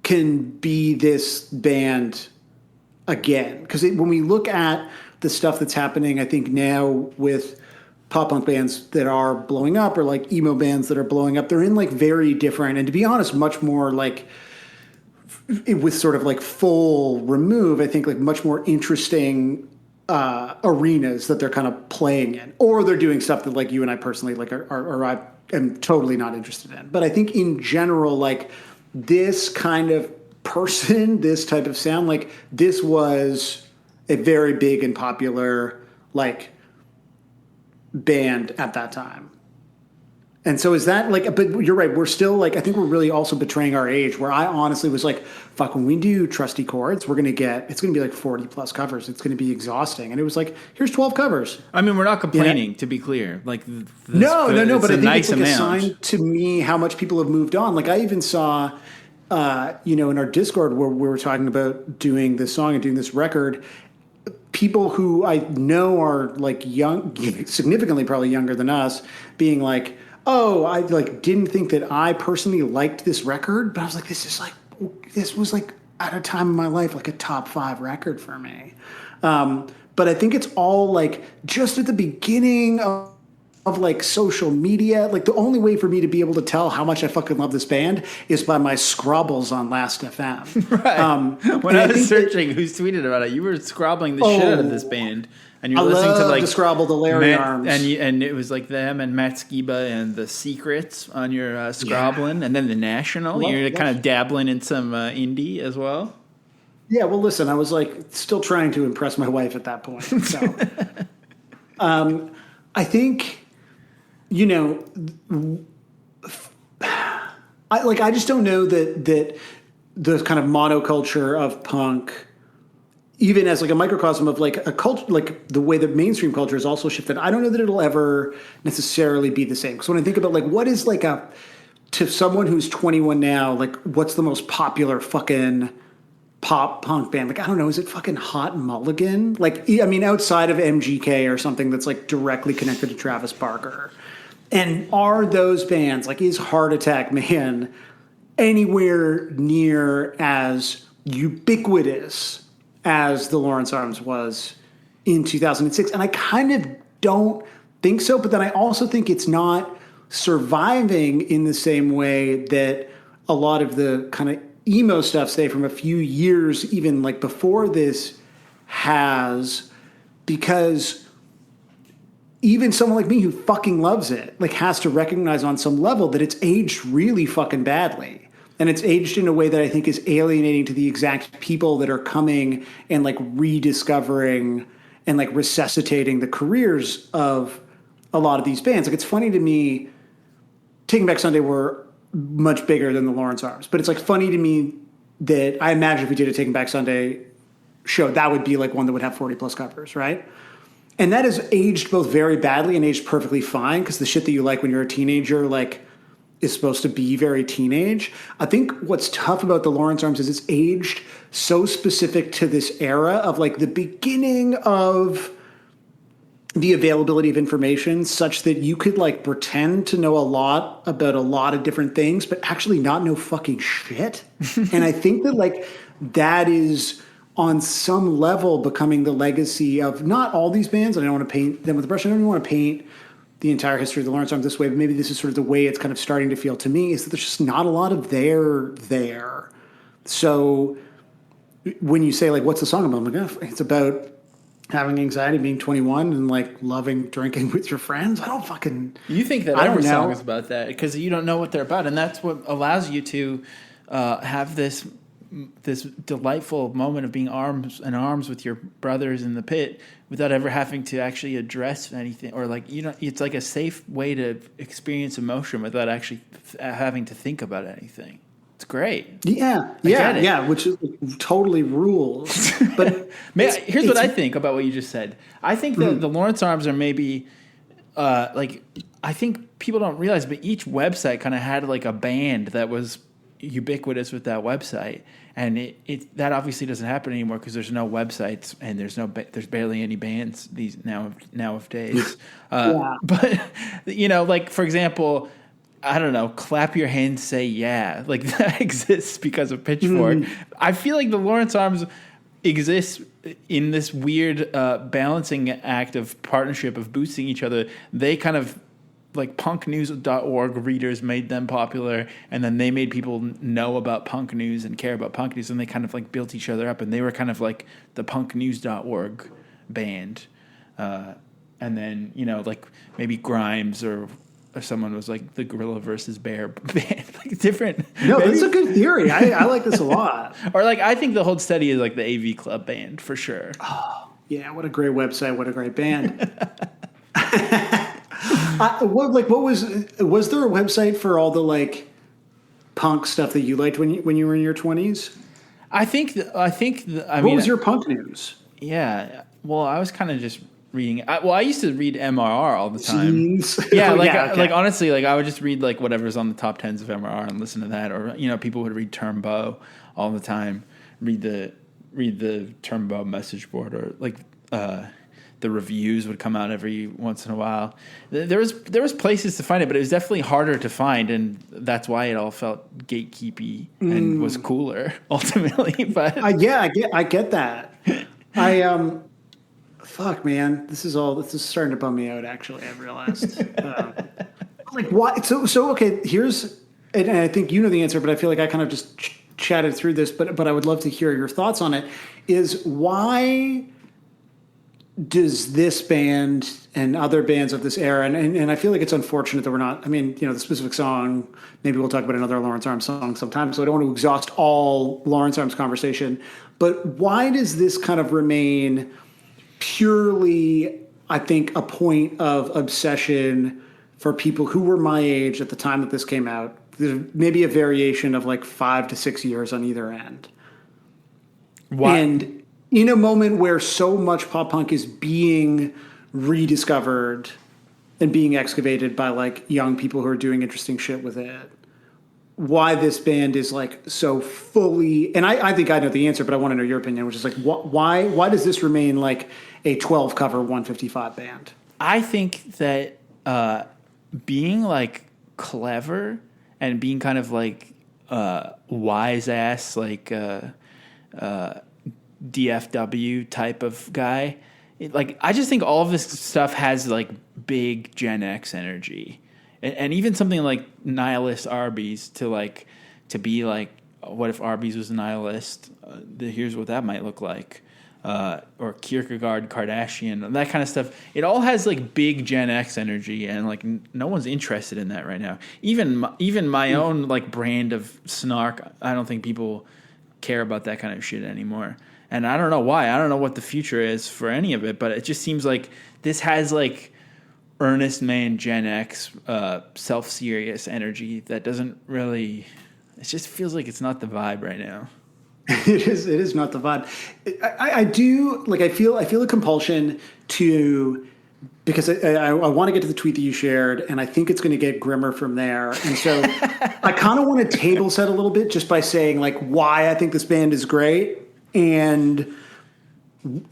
can be this band again, because when we look at the stuff that's happening, I think now with pop punk bands that are blowing up, or like emo bands that are blowing up, they're in like very different, and to be honest, much more like with sort of like full remove, I think like much more interesting arenas that they're kind of playing in, or they're doing stuff that like you and I personally like are I am totally not interested in. But I think in general, like this kind of person, this type of sound, like this was a very big and popular like band at that time. And so is that like, but you're right, we're still like, I think we're really also betraying our age, where I honestly was like, fuck, when we do Trusty Chords, it's going to be like 40 plus covers. It's going to be exhausting. And it was like, here's 12 covers. I mean, we're not complaining, to be clear. Like, no, but I think nice it's like a sign to me how much people have moved on. Like I even saw, in our Discord where we were talking about doing this song and doing this record, people who I know are like young, significantly probably younger than us, being like, oh, I like didn't think that I personally liked this record, but I was like, this was like at a time in my life, like a top 5 record for me. But I think it's all like just at the beginning of like social media. Like the only way for me to be able to tell how much I fucking love this band is by my scrobbles on Last FM. Right. When I was searching who's tweeted about it, you were scrobbling the shit out of this band. And you're listening to like to Scrabble the Larry Arms, and it was like them and Matt Skiba and the Secrets on your Scrobbling, and then the National. You're kind of dabbling in some indie as well. Yeah, well, listen, I was like still trying to impress my wife at that point. So, I think, I just don't know that the kind of monoculture of punk, even as like a microcosm of like a culture, like the way that mainstream culture has also shifted, I don't know that it'll ever necessarily be the same. Because when I think about like what is like to someone who's 21 now, like what's the most popular fucking pop punk band? Like, I don't know, is it fucking Hot Mulligan? Like, I mean, outside of MGK or something that's like directly connected to Travis Barker. And are those bands, like is Heart Attack Man anywhere near as ubiquitous as the Lawrence Arms was in 2006? And I kind of don't think so, but then I also think it's not surviving in the same way that a lot of the kind of emo stuff, say from a few years, even like before this, has, because even someone like me who fucking loves it, like has to recognize on some level that it's aged really fucking badly. And it's aged in a way that I think is alienating to the exact people that are coming and like rediscovering and like resuscitating the careers of a lot of these bands. Like, it's funny to me, Taking Back Sunday were much bigger than the Lawrence Arms, but it's like funny to me that I imagine if we did a Taking Back Sunday show, that would be like one that would have 40 plus covers, right? And that has aged both very badly and aged perfectly fine, because the shit that you like when you're a teenager, like, is supposed to be very teenage. I think what's tough about the Lawrence Arms is it's aged so specific to this era of like the beginning of the availability of information, such that you could like pretend to know a lot about a lot of different things, but actually not know fucking shit. And I think that like that is on some level becoming the legacy of not all these bands. And I don't want to paint them with a brush. I don't even want to paint the entire history of the Lawrence Arms this way, but maybe this is sort of the way it's kind of starting to feel to me, is that there's just not a lot of there. So when you say like, what's the song about? I'm like, oh, it's about having anxiety, being 21, and like loving drinking with your friends. I don't fucking. You think that every song is about that because you don't know what they're about, and that's what allows you to have this this delightful moment of being arms in arms with your brothers in the pit without ever having to actually address anything, or like, you know, it's like a safe way to experience emotion without actually having to think about anything. It's great. Yeah, which is totally rules. But here's what I think about what you just said. I think that the Lawrence Arms are maybe like, I think people don't realize, but each website kind of had like a band that was ubiquitous with that website, and it that obviously doesn't happen anymore because there's no websites and there's barely any bands these nowadays. But you know, like for example, I don't know, clap your hands, say yeah, like that exists because of Pitchfork. I feel like the Lawrence Arms exists in this weird balancing act of partnership of boosting each other. They kind of, like, punknews.org readers made them popular, and then they made people know about punk news and care about punk news, and they kind of like built each other up, and they were kind of like the punknews.org band. And then, you know, like maybe Grimes or someone was like the Gorilla versus Bear band, like different. No, that's a good theory. I like this a lot. Or like, I think the Hold Steady is like the AV Club band for sure. Oh, yeah, what a great website, what a great band. Was there a website for all the like punk stuff that you liked when you were in your 20s? What was your punk news? Yeah, well, I was kind of just reading. I used to read MRR all the time. Scenes. Yeah, like honestly, like I would just read like whatever's on the top 10s of MRR and listen to that, or you know, people would read Turnbow all the time. Read the Turnbow message board, or like the reviews would come out every once in a while. There was places to find it, but it was definitely harder to find, and that's why it all felt gatekeepy and was cooler ultimately. But I get that. Fuck, man, this is starting to bum me out. Actually, I've realized. Like, why? So okay. Here's, and I think you know the answer, but I feel like I kind of just chatted through this, but I would love to hear your thoughts on it. Is why does this band and other bands of this era, and I feel like it's unfortunate that we're not, I mean, you know, the specific song, maybe we'll talk about another Lawrence Arms song sometime, so I don't want to exhaust all Lawrence Arms conversation, but why does this kind of remain purely, I think, a point of obsession for people who were my age at the time that this came out? There's maybe a variation of like 5 to 6 years on either end. Why? And in a moment where so much pop punk is being rediscovered and being excavated by like young people who are doing interesting shit with it, why this band is like so fully, and I think I know the answer, but I want to know your opinion, which is like, why does this remain like a 12 cover 155 band? I think that being like clever and being kind of like wise ass, like DFW type of guy. I just think all of this stuff has like big Gen X energy, and even something like nihilist Arby's to be like, what if Arby's was a nihilist? Here's what that might look like, or Kierkegaard, Kardashian, that kind of stuff. It all has like big Gen X energy, and like no one's interested in that right now. Even my own like brand of snark, I don't think people care about that kind of shit anymore. And I don't know why. I don't know what the future is for any of it, but it just seems like this has like earnest man Gen X self-serious energy that doesn't really, it just feels like it's not the vibe right now. It is not the vibe. I feel a compulsion to, because I want to get to the tweet that you shared, and I think it's going to get grimmer from there. And so I kind of want to table set a little bit just by saying like why I think this band is great and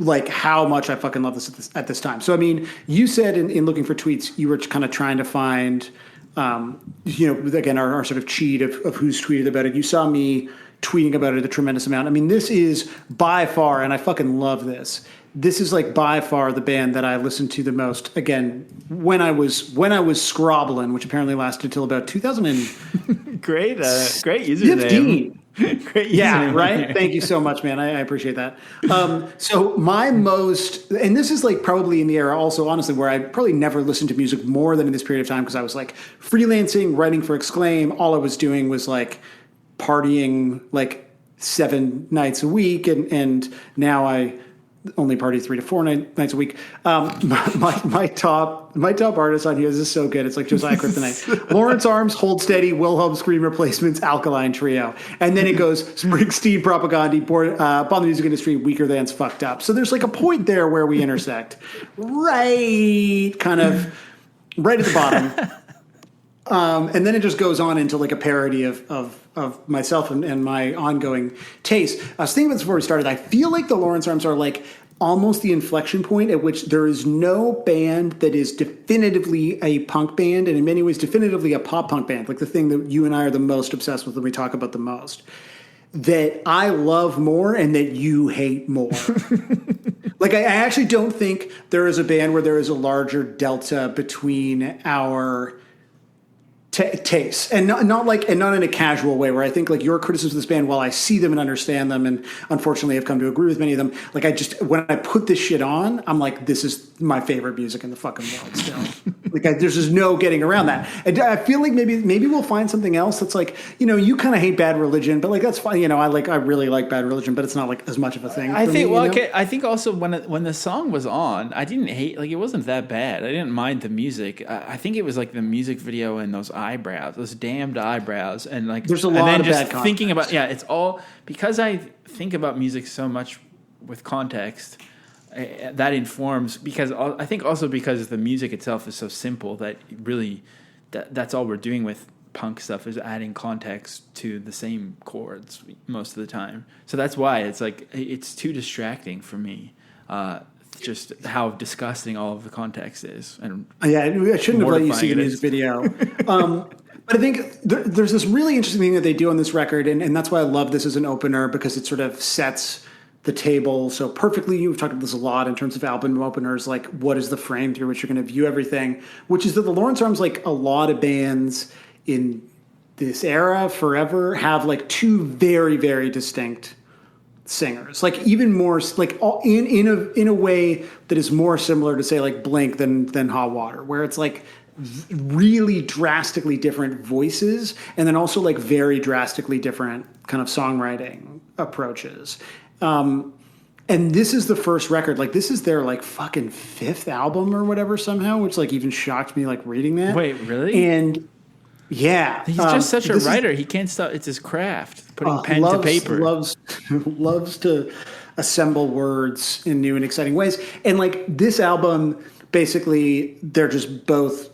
like how much I fucking love this at this time. So, I mean, you said in looking for tweets, you were kind of trying to find, again, our sort of cheat of who's tweeted about it. You saw me tweeting about it a tremendous amount. I mean, this is by far, and I fucking love this. This is like by far the band that I listened to the most. Again, when I was scrobbling, which apparently lasted until about 2000. Great username. Great, yeah, right. Thank you so much, man. I appreciate that. So my most, and this is like probably in the era also, honestly, where I probably never listened to music more than in this period of time because I was like freelancing, writing for Exclaim. All I was doing was like partying like 7 nights a week, and now I only party 3 to 4 nights a week. My top artists on here, this is so good. It's like Josiah Kryptonite. Lawrence Arms, Hold Steady, Wilhelm Scream Replacements, Alkaline Trio. And then it goes Springsteen, Propaganda, Bomb the Music Industry, Weaker Than's Fucked Up. So there's like a point there where we intersect. Right at the bottom. And then it just goes on into like a parody of myself and my ongoing taste. I was thinking about this before we started. I feel like the Lawrence Arms are like almost the inflection point at which there is no band that is definitively a punk band and in many ways definitively a pop punk band, like the thing that you and I are the most obsessed with and we talk about the most, that I love more and that you hate more. Like, I actually don't think there is a band where there is a larger delta between our tastes, and not in a casual way where I think like your criticism of this band, while I see them and understand them and unfortunately have come to agree with many of them, like when I put this shit on, I'm like, this is my favorite music in the fucking world still. There's just no getting around that. And I feel like maybe we'll find something else that's like, you kind of hate Bad Religion, but like that's fine. I really like Bad Religion, but it's not like as much of a thing. I think I think also when the song was on, I didn't hate, like it wasn't that bad. I didn't mind the music. I think it was like the music video and those eyebrows, those damned eyebrows, and like there's a lot of bad context. Thinking about it's all because I think about music so much with context. That informs, because I think also because the music itself is so simple that really that's all we're doing with punk stuff is adding context to the same chords most of the time. So that's why it's like it's too distracting for me. Just how disgusting all of the context is. And I shouldn't have let you see the music video. But I think there's this really interesting thing that they do on this record, and that's why I love this as an opener, because it sort of sets the table so perfectly. You've talked about this a lot in terms of album openers, like what is the frame through which you're going to view everything, which is that the Lawrence Arms, like a lot of bands in this era forever, have like 2 very, very distinct singers, like even more like in a way that is more similar to say like Blink than Hot Water, where it's like really drastically different voices and then also like very drastically different kind of songwriting approaches. And this is the first record, like this is their like fucking 5th album or whatever somehow, which like even shocked me, like reading that. Wait, really? And yeah, he's just such a writer. He can't stop. It's his craft, putting pen to paper. Loves to assemble words in new and exciting ways. And like this album, basically, they're just both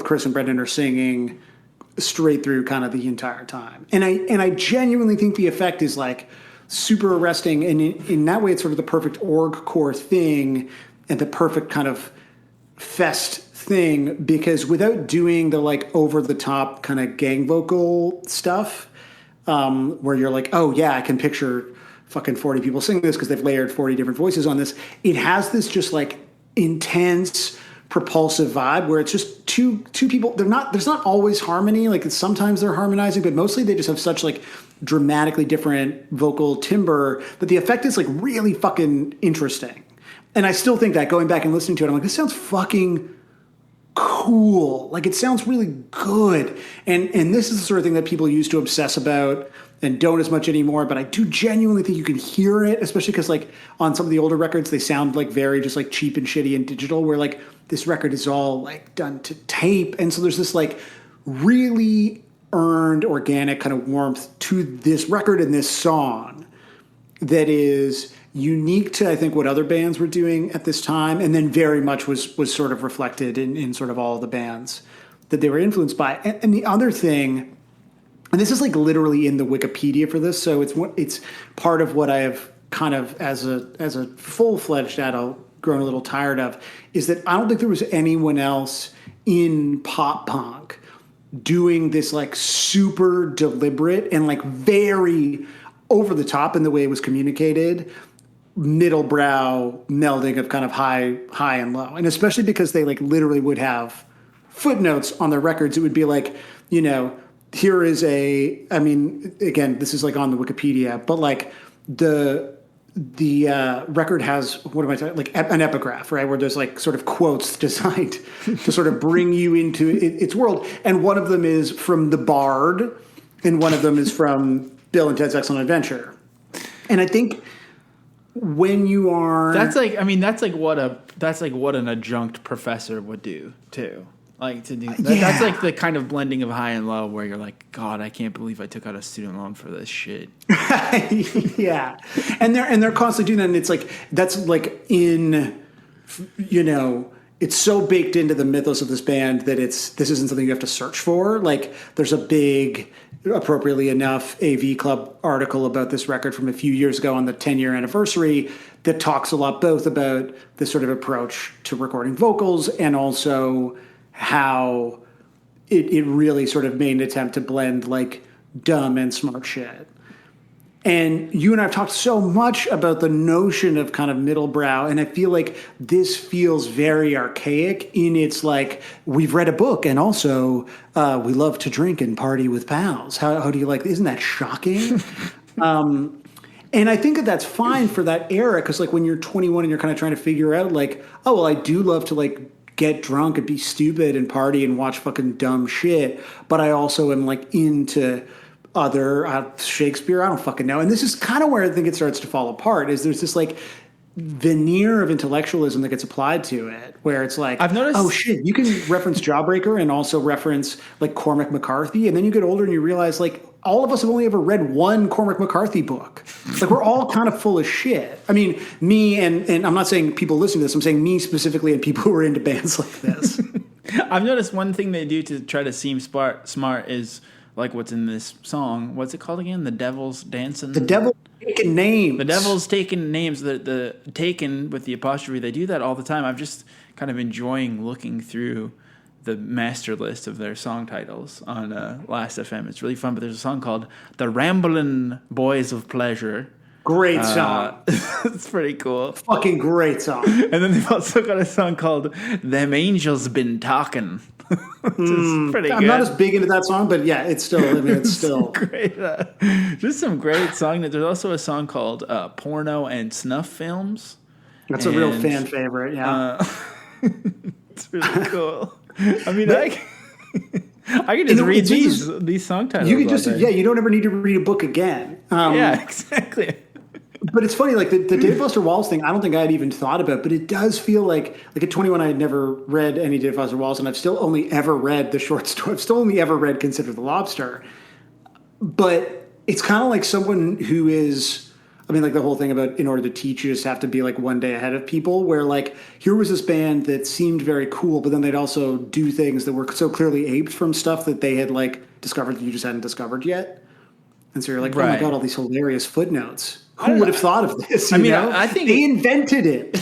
Chris and Brendan are singing straight through kind of the entire time. And I genuinely think the effect is like super arresting. And in that way, it's sort of the perfect org core thing and the perfect kind of fest thing, because without doing the like over the top kind of gang vocal stuff, where you're like, oh yeah, I can picture fucking 40 people singing this because they've layered 40 different voices on this. It has this just like intense propulsive vibe where it's just two people. There's not always harmony. Like sometimes they're harmonizing, but mostly they just have such like dramatically different vocal timbre that the effect is like really fucking interesting. And I still think that going back and listening to it, I'm like, this sounds fucking cool. Like it sounds really good. And this is the sort of thing that people used to obsess about and don't as much anymore. But I do genuinely think you can hear it, especially because like on some of the older records, they sound like very just like cheap and shitty and digital, where like this record is all like done to tape. And so there's this like really earned organic kind of warmth to this record and this song that is unique to, I think, what other bands were doing at this time, and then very much was sort of reflected in sort of all of the bands that they were influenced by. And the other thing, and this is like literally in the Wikipedia for this, so it's part of what I have kind of as a full-fledged adult grown a little tired of, is that I don't think there was anyone else in pop punk doing this like super deliberate and like very over the top in the way it was communicated, middle brow melding of kind of high and low. And especially because they like literally would have footnotes on their records. It would be like, here is I mean, again, this is like on the Wikipedia, but like the record has, what am I talking, like an epigraph, right? Where there's like sort of quotes designed to sort of bring you into its world. And one of them is from The Bard, and one of them is from Bill and Ted's Excellent Adventure. And I think when you are, that's like what an adjunct professor would do too. Like to do that's like the kind of blending of high and low where you're like, God, I can't believe I took out a student loan for this shit. Yeah, and they're constantly doing that, and it's like that's like in, it's so baked into the mythos of this band that this isn't something you have to search for. Like there's a big, appropriately enough, AV Club article about this record from a few years ago on the 10-year anniversary that talks a lot both about this sort of approach to recording vocals and also how it really sort of made an attempt to blend like dumb and smart shit. And you and I have talked so much about the notion of kind of middlebrow, and I feel like this feels very archaic in its like, we've read a book and also we love to drink and party with pals. How do you like, isn't that shocking? And I think that's fine for that era, because like when you're 21 and you're kind of trying to figure out like, oh, well, I do love to like get drunk and be stupid and party and watch fucking dumb shit, but I also am like into other Shakespeare, I don't fucking know. And this is kind of where I think it starts to fall apart, is there's this like veneer of intellectualism that gets applied to it, where it's like, I've noticed, oh shit, you can reference Jawbreaker and also reference like Cormac McCarthy, and then you get older and you realize like all of us have only ever read one Cormac McCarthy book. Like we're all kind of full of shit. I mean, me and I'm not saying people listening to this, I'm saying me specifically and people who are into bands like this. I've noticed one thing they do to try to seem smart is like what's in this song. What's it called again? The Devil's Dancing? The Devil's Taking Names. The Devil's Taking Names. The Taken with the apostrophe. They do that all the time. I'm just kind of enjoying looking through the master list of their song titles on Last FM. It's really fun, but there's a song called The Ramblin' Boys of Pleasure. Great song. It's pretty cool. Fucking great song. And then they've also got a song called Them Angels Been Talkin'. Which is pretty good. I'm not as big into that song, but yeah, it's still, I mean, it's still great. Just some great song. There's also a song called Porno and Snuff Films. That's a real fan favorite, yeah. It's really cool. I mean, I can just read these song titles. You can just, you don't ever need to read a book again. Yeah, exactly. But it's funny, like the Dave Foster Wallace thing, I don't think I had even thought about, but it does feel like at 21 I had never read any Dave Foster Wallace, and I've still only ever read the short story. I've still only ever read Consider the Lobster. But it's kind of like someone who is, I mean, like the whole thing about in order to teach, you just have to be like one day ahead of people, where like here was this band that seemed very cool, but then they'd also do things that were so clearly aped from stuff that they had like discovered that you just hadn't discovered yet. And so you're like, oh my God, all these hilarious footnotes. Who would have thought of this? I think they invented it.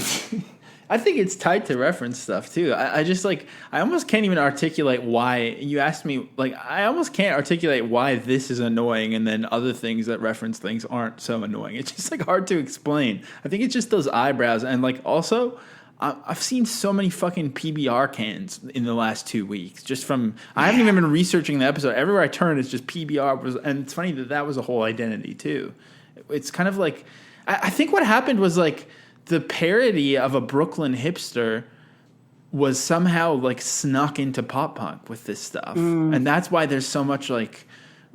I think it's tied to reference stuff too. I just like, I almost can't even articulate why. You asked me, like, I almost can't articulate why this is annoying and then other things that reference things aren't so annoying. It's just like hard to explain. I think it's just those eyebrows. And like also, I've seen so many fucking PBR cans in the last 2 weeks. Just from, I haven't even been researching the episode. Everywhere I turn, it's just PBR. And it's funny that was a whole identity too. It's kind of like, I think what happened was like the parody of a Brooklyn hipster was somehow like snuck into pop punk with this stuff. And that's why there's so much like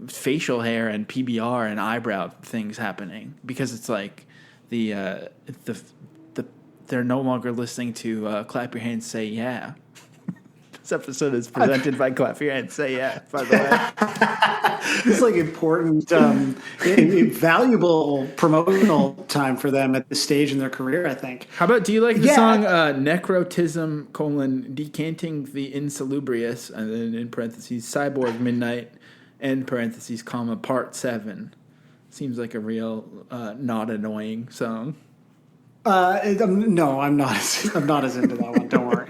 facial hair and PBR and eyebrow things happening, because it's like they're no longer listening to Clap Your Hands, Say Yeah. This episode is presented by Clap Your Hands, Say Yeah, by the way. It's like important, valuable promotional time for them at this stage in their career, I think. How about, do you like the song Necrotism, decanting the insalubrious, and then in parentheses, Cyborg Midnight, end parentheses, comma, part 7. Seems like a real not annoying song. No, I'm not as into that one. Don't worry.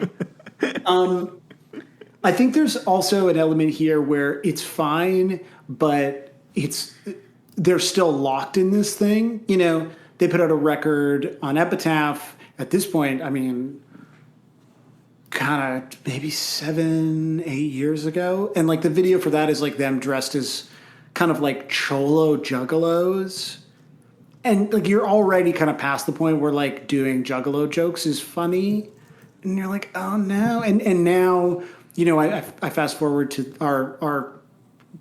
I think there's also an element here where it's fine, but they're still locked in this thing. You know, they put out a record on Epitaph at this point. I mean, kind of maybe 7-8 years ago, and like the video for that is like them dressed as kind of like cholo juggalos. And like you're already kind of past the point where like doing juggalo jokes is funny, and you're like, oh no. And now, you know, I fast forward to our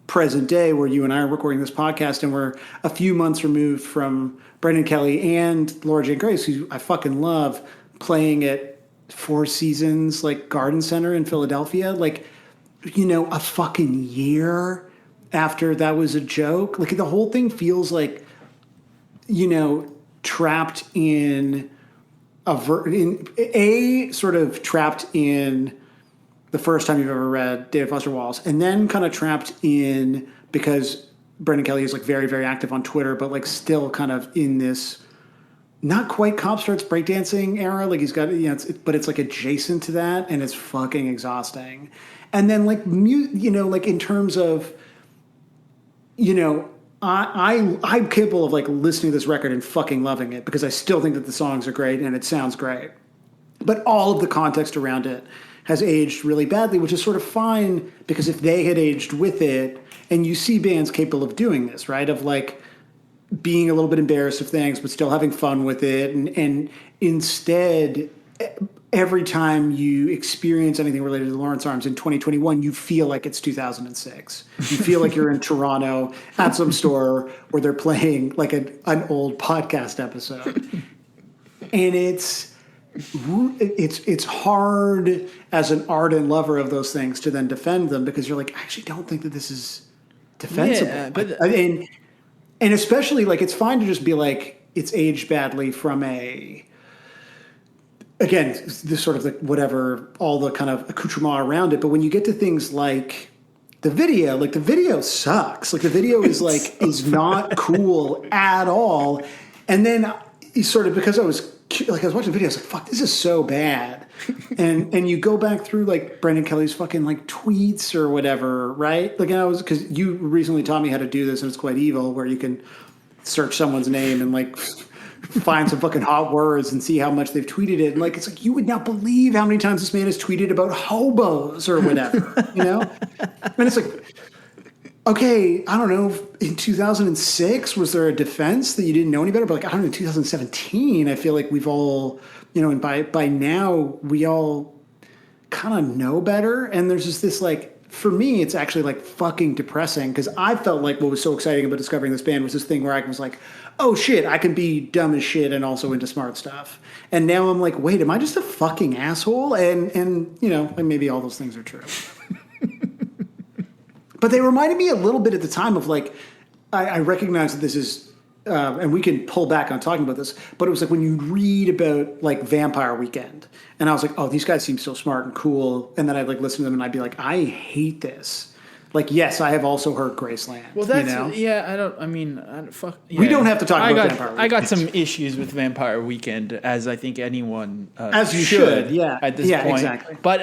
present day where you and I are recording this podcast, and we're a few months removed from Brendan Kelly and Laura Jane Grace, who I fucking love, playing at Four Seasons like Garden Center in Philadelphia, like, you know, a fucking year after that was a joke. Like, the whole thing feels like, you know, trapped in sort of trapped in the first time you've ever read David Foster Wallace, and then kind of trapped in, because Brendan Kelly is like very, very active on Twitter, but like still kind of in this not quite Cop Starts breakdancing era. Like, he's got, you know, but it's like adjacent to that, and it's fucking exhausting. And then like, you know, like in terms of, you know, I'm capable of like listening to this record and fucking loving it because I still think that the songs are great and it sounds great. But all of the context around it has aged really badly, which is sort of fine, because if they had aged with it, and you see bands capable of doing this, right? Of like being a little bit embarrassed of things, but still having fun with it. And instead, every time you experience anything related to Lawrence Arms in 2021, you feel like it's 2006. You feel like you're in Toronto at some store where they're playing like an old podcast episode. And it's hard as an ardent lover of those things to then defend them, because you're like, I actually don't think that this is defensible. Yeah, but and especially like, it's fine to just be like, it's aged badly from again, this sort of like whatever, all the kind of accoutrement around it. But when you get to things like the video, like the video sucks. Like the video is like, is not cool at all. And then sort of, because I was watching the video, I was like, fuck, this is so bad. And you go back through like Brendan Kelly's fucking like tweets or whatever, right? Like, because you recently taught me how to do this, and it's quite evil, where you can search someone's name and like find some fucking hot words and see how much they've tweeted it. And like, it's like, you would not believe how many times this man has tweeted about hobos or whatever, you know? And it's like, okay, I don't know, in 2006, was there a defense that you didn't know any better? But like, I don't know, in 2017, I feel like we've all, you know, and by now we all kind of know better. And there's just this like, for me, it's actually like fucking depressing, because I felt like what was so exciting about discovering this band was this thing where I was like, oh shit, I can be dumb as shit and also into smart stuff. And now I'm like, wait, am I just a fucking asshole? And you know, and maybe all those things are true. But they reminded me a little bit at the time of like, I recognize that this is, and we can pull back on talking about this, but it was like when you read about like Vampire Weekend, and I was like, oh, these guys seem so smart and cool. And then I'd like listen to them and I'd be like, I hate this. Like, yes, I have also heard Graceland. Well, that's, you know? Yeah. We don't have to talk about Vampire Weekend. I got some issues with Vampire Weekend, as I think anyone as you should, yeah, at this point. Exactly. But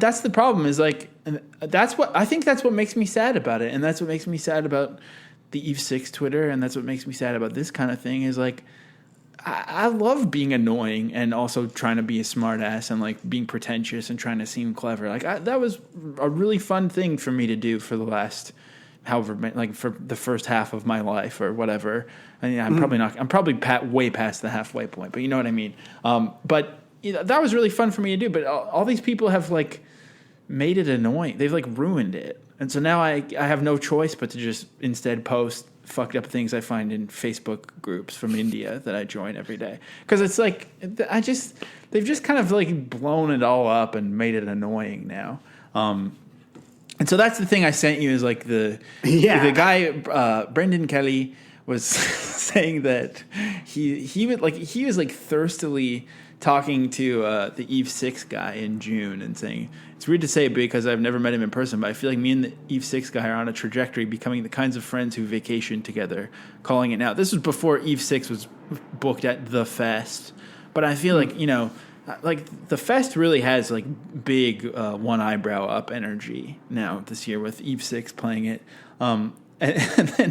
that's the problem. Is like, that's what makes me sad about it, and that's what makes me sad about the Eve 6 Twitter, and that's what makes me sad about this kind of thing. Is like, I love being annoying and also trying to be a smart ass and like being pretentious and trying to seem clever. Like that was a really fun thing for me to do for the last, like for the first half of my life or whatever. And I'm probably way past the halfway point, but you know what I mean? But you know, that was really fun for me to do. But all these people have like made it annoying. They've like ruined it. And so now I have no choice but to just instead post fucked up things I find in Facebook groups from India that I join every day. Because it's like, they've just kind of like blown it all up and made it annoying now. And so that's the thing I sent you, is like the guy, Brendan Kelly, was saying that he was like thirstily talking to the Eve 6 guy in June and saying, it's weird to say because I've never met him in person, but I feel like me and the Eve 6 guy are on a trajectory, becoming the kinds of friends who vacation together, calling it now. This was before Eve 6 was booked at The Fest. But I feel like, you know, like The Fest really has like big one eyebrow up energy now this year with Eve 6 playing it. And then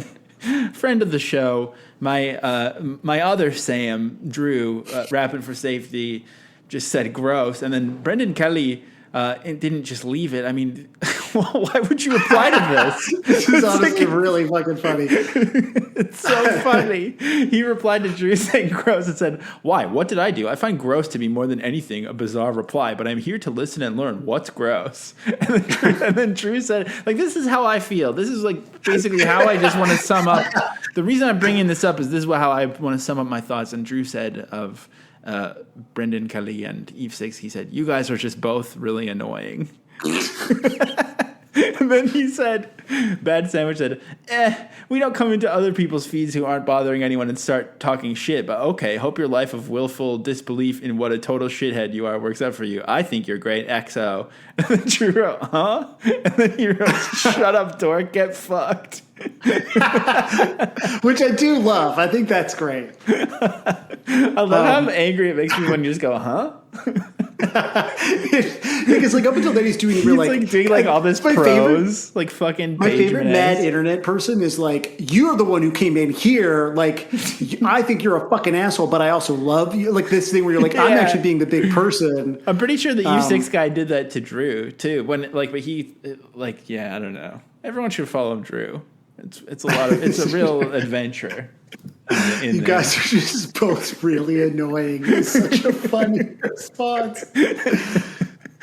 friend of the show, my other Sam, Drew, Rapid for Safety, just said gross. And then Brendan Kelly didn't just leave it. I mean, Why would you reply to this? This is honestly really fucking funny. It's so funny. He replied to Drew saying gross and said, why? What did I do? I find gross to be more than anything a bizarre reply, but I'm here to listen and learn what's gross. And then Drew said, like, this is how I feel. This is like basically how I just want to sum up. The reason I'm bringing this up is this is how I want to sum up my thoughts. And Drew said of Brendan Kelly and Eve 6, he said, you guys are just both really annoying. And then he said, Bad Sandwich said, we don't come into other people's feeds who aren't bothering anyone and start talking shit, but okay, hope your life of willful disbelief in what a total shithead you are works out for you. I think you're great, XO. And then Drew wrote, huh? And then he wrote, shut up, dork, get fucked. Which I do love. I think that's great. I love how angry it makes me when you just go, huh? Because like up until then he's doing doing all this prose, like fucking. My favorite mad internet person is like, you're the one who came in here. Like, I think you're a fucking asshole, but I also love you. Like this thing where you're like, I'm actually being the big person. I'm pretty sure the U6 guy did that to Drew too. When like, but he like, I don't know. Everyone should follow Drew. It's a lot of. It's a real adventure. You guys are just both really annoying. It's such a funny response.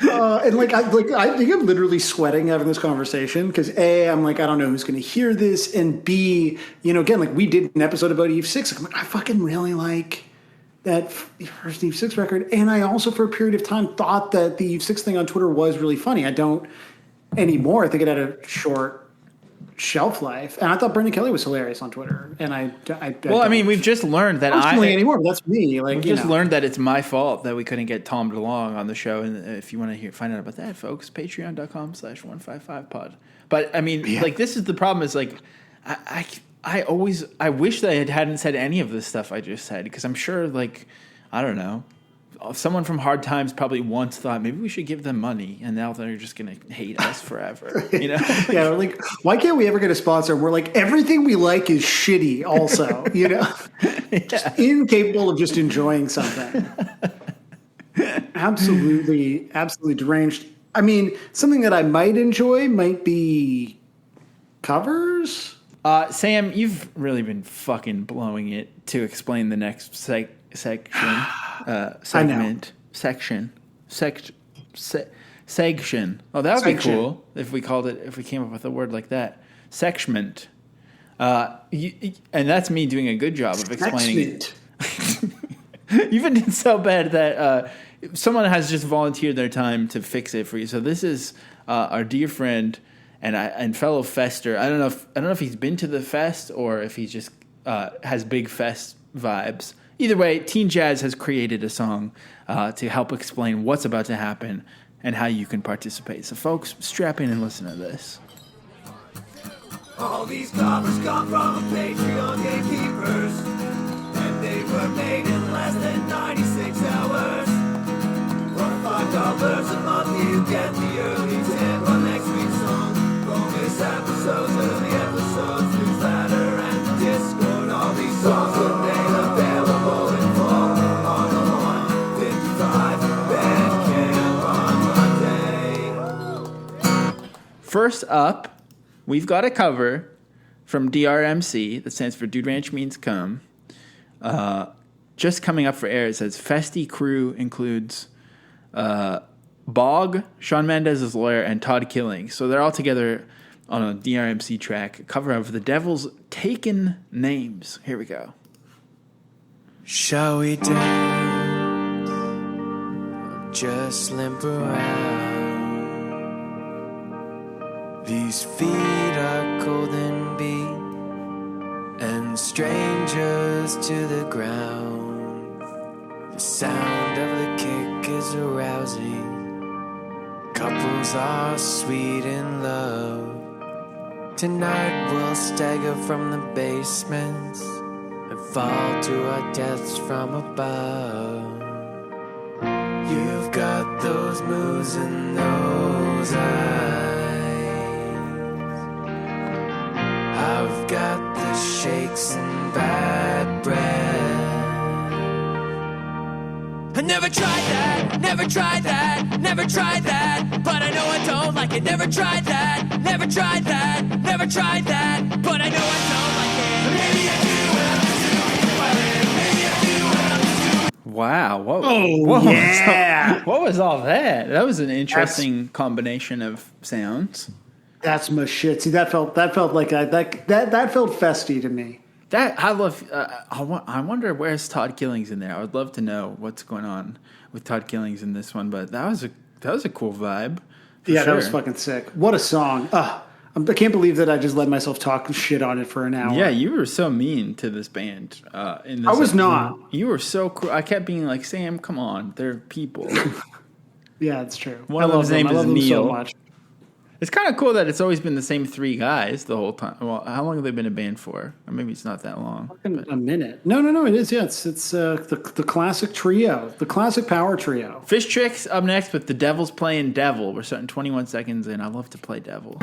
And I think I'm literally sweating having this conversation because A, I'm like, I don't know who's going to hear this, and B, again, like we did an episode about Eve 6. I'm like, I fucking really like that first Eve 6 record, and I also for a period of time thought that the Eve 6 thing on Twitter was really funny. I don't anymore. I think it had a short shelf life, and I thought Brendan Kelly was hilarious on Twitter. And I mean, we've just learned that anymore. But that's me. Like, we've just learned that it's my fault that we couldn't get Tom DeLong on the show. And if you want to find out about that, folks, patreon.com/155pod. But I mean, like, this is the problem. Is like, I wish that I hadn't said any of this stuff I just said, because I'm sure, like, I don't know. Someone from Hard Times probably once thought maybe we should give them money, and now they're just going to hate us forever. Yeah, like, why can't we ever get a sponsor? We're like, everything we like is shitty also, Just incapable of just enjoying something. Absolutely deranged. I mean, something that I might enjoy might be covers. Sam, you've really been fucking blowing it to explain the next segment. Section. Oh, that would be cool if we came up with a word like that. Segment. And that's me doing a good job of explaining it. You've been doing so bad that someone has just volunteered their time to fix it for you. So this is our dear friend and fellow fester. I don't know if he's been to the fest or if he just has big fest vibes. Either way, Teen Jazz has created a song to help explain what's about to happen and how you can participate. So, folks, strap in and listen to this. All these covers come from Patreon gatekeepers, and they were made in less than 96 hours. For $5 a month, you get the early tip on next week's song. Bonus episodes, early episodes, newsletter, and Discord. All these songs are made available in full on the 155 Bandcamp on Monday. First up, we've got a cover from DRMC that stands for Dude Ranch Means Come. Just coming up for air, it says Festy Crew includes Bog, Shawn Mendes' lawyer, and Todd Killing. So they're all together on a DRMC track, a cover of The Devil's Takin Names. Here we go. Shall we dance or just limp around? These feet are cold and beat, and strangers to the ground. The sound of the kick is arousing. Couples are sweet in love. Tonight we'll stagger from the basements and fall to our deaths from above. You've got those moves and those eyes. I've got the shakes and bad breath. I never tried that, never tried that, never tried that, but I know I don't like it. Never tried that, never tried that, never tried that, but I know I don't like it. Maybe I do when I'm just doing violin. Maybe I do when I'm just doing. Wow! What was all that? That was an interesting combination of sounds. That's my shit. See, that felt like that felt festy to me. That I love. I wonder where's Todd Killings in there. I would love to know what's going on with Todd Killings in this one. But that was a cool vibe. Yeah, that was fucking sick. What a song! I can't believe that I just let myself talk shit on it for an hour. Yeah, you were so mean to this band. I was not. You were so cool. I kept being like, Sam, come on, they're people. Yeah, it's true. One of them's name is Neil. So much. It's kind of cool that it's always been the same three guys the whole time. Well, how long have they been a band for? Or maybe it's not that long. A minute. No. It is. Yeah, it's the classic trio, the classic power trio. Fish Tricks up next, but the Devil's playing Devil. We're starting 21 seconds in. I love to play Devil.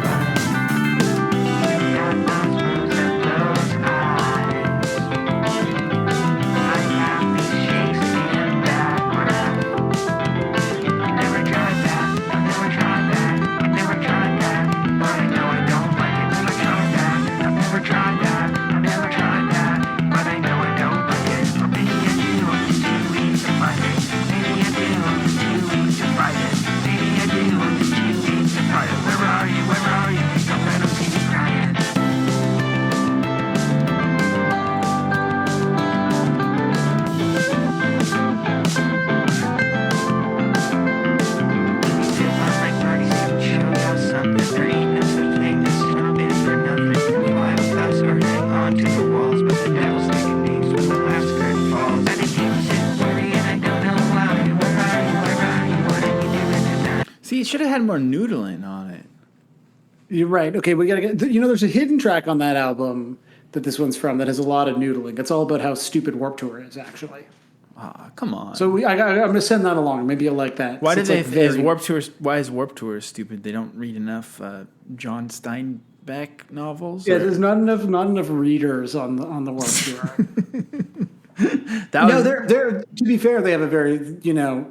See, it should have had more noodling on it. You're right. Okay, we gotta get. There's a hidden track on that album that this one's from that has a lot of noodling. It's all about how stupid Warped Tour is, actually. Come on. So I'm gonna send that along. Maybe you'll like that. Why is Warped Tour stupid? They don't read enough John Steinbeck novels. Yeah, there's not enough readers on the Warped Tour. They're to be fair, they have a very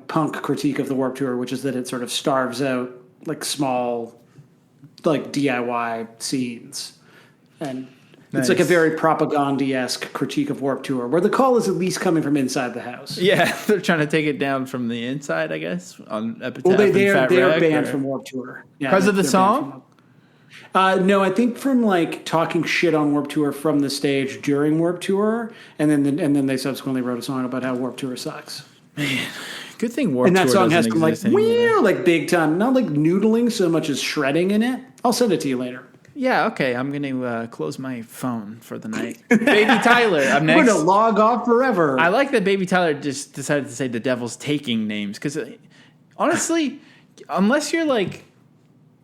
punk critique of the Warped Tour, which is that it sort of starves out like small, like DIY scenes, and it's like a very propaganda-esque critique of Warped Tour, where the call is at least coming from inside the house. Yeah, they're trying to take it down from the inside, I guess. On Epitaph. Well, they're banned from Warped Tour because of the song. No, I think from like talking shit on Warped Tour from the stage during Warped Tour, and then they subsequently wrote a song about how Warped Tour sucks. Man, good thing Warped Tour and that song has some like big time, not like noodling so much as shredding in it. I'll send it to you later. Yeah, okay. I'm going to close my phone for the night. Baby Tyler, I'm next. I'm going to log off forever. I like that Baby Tyler just decided to say the Devil's taking names because honestly, unless you're like.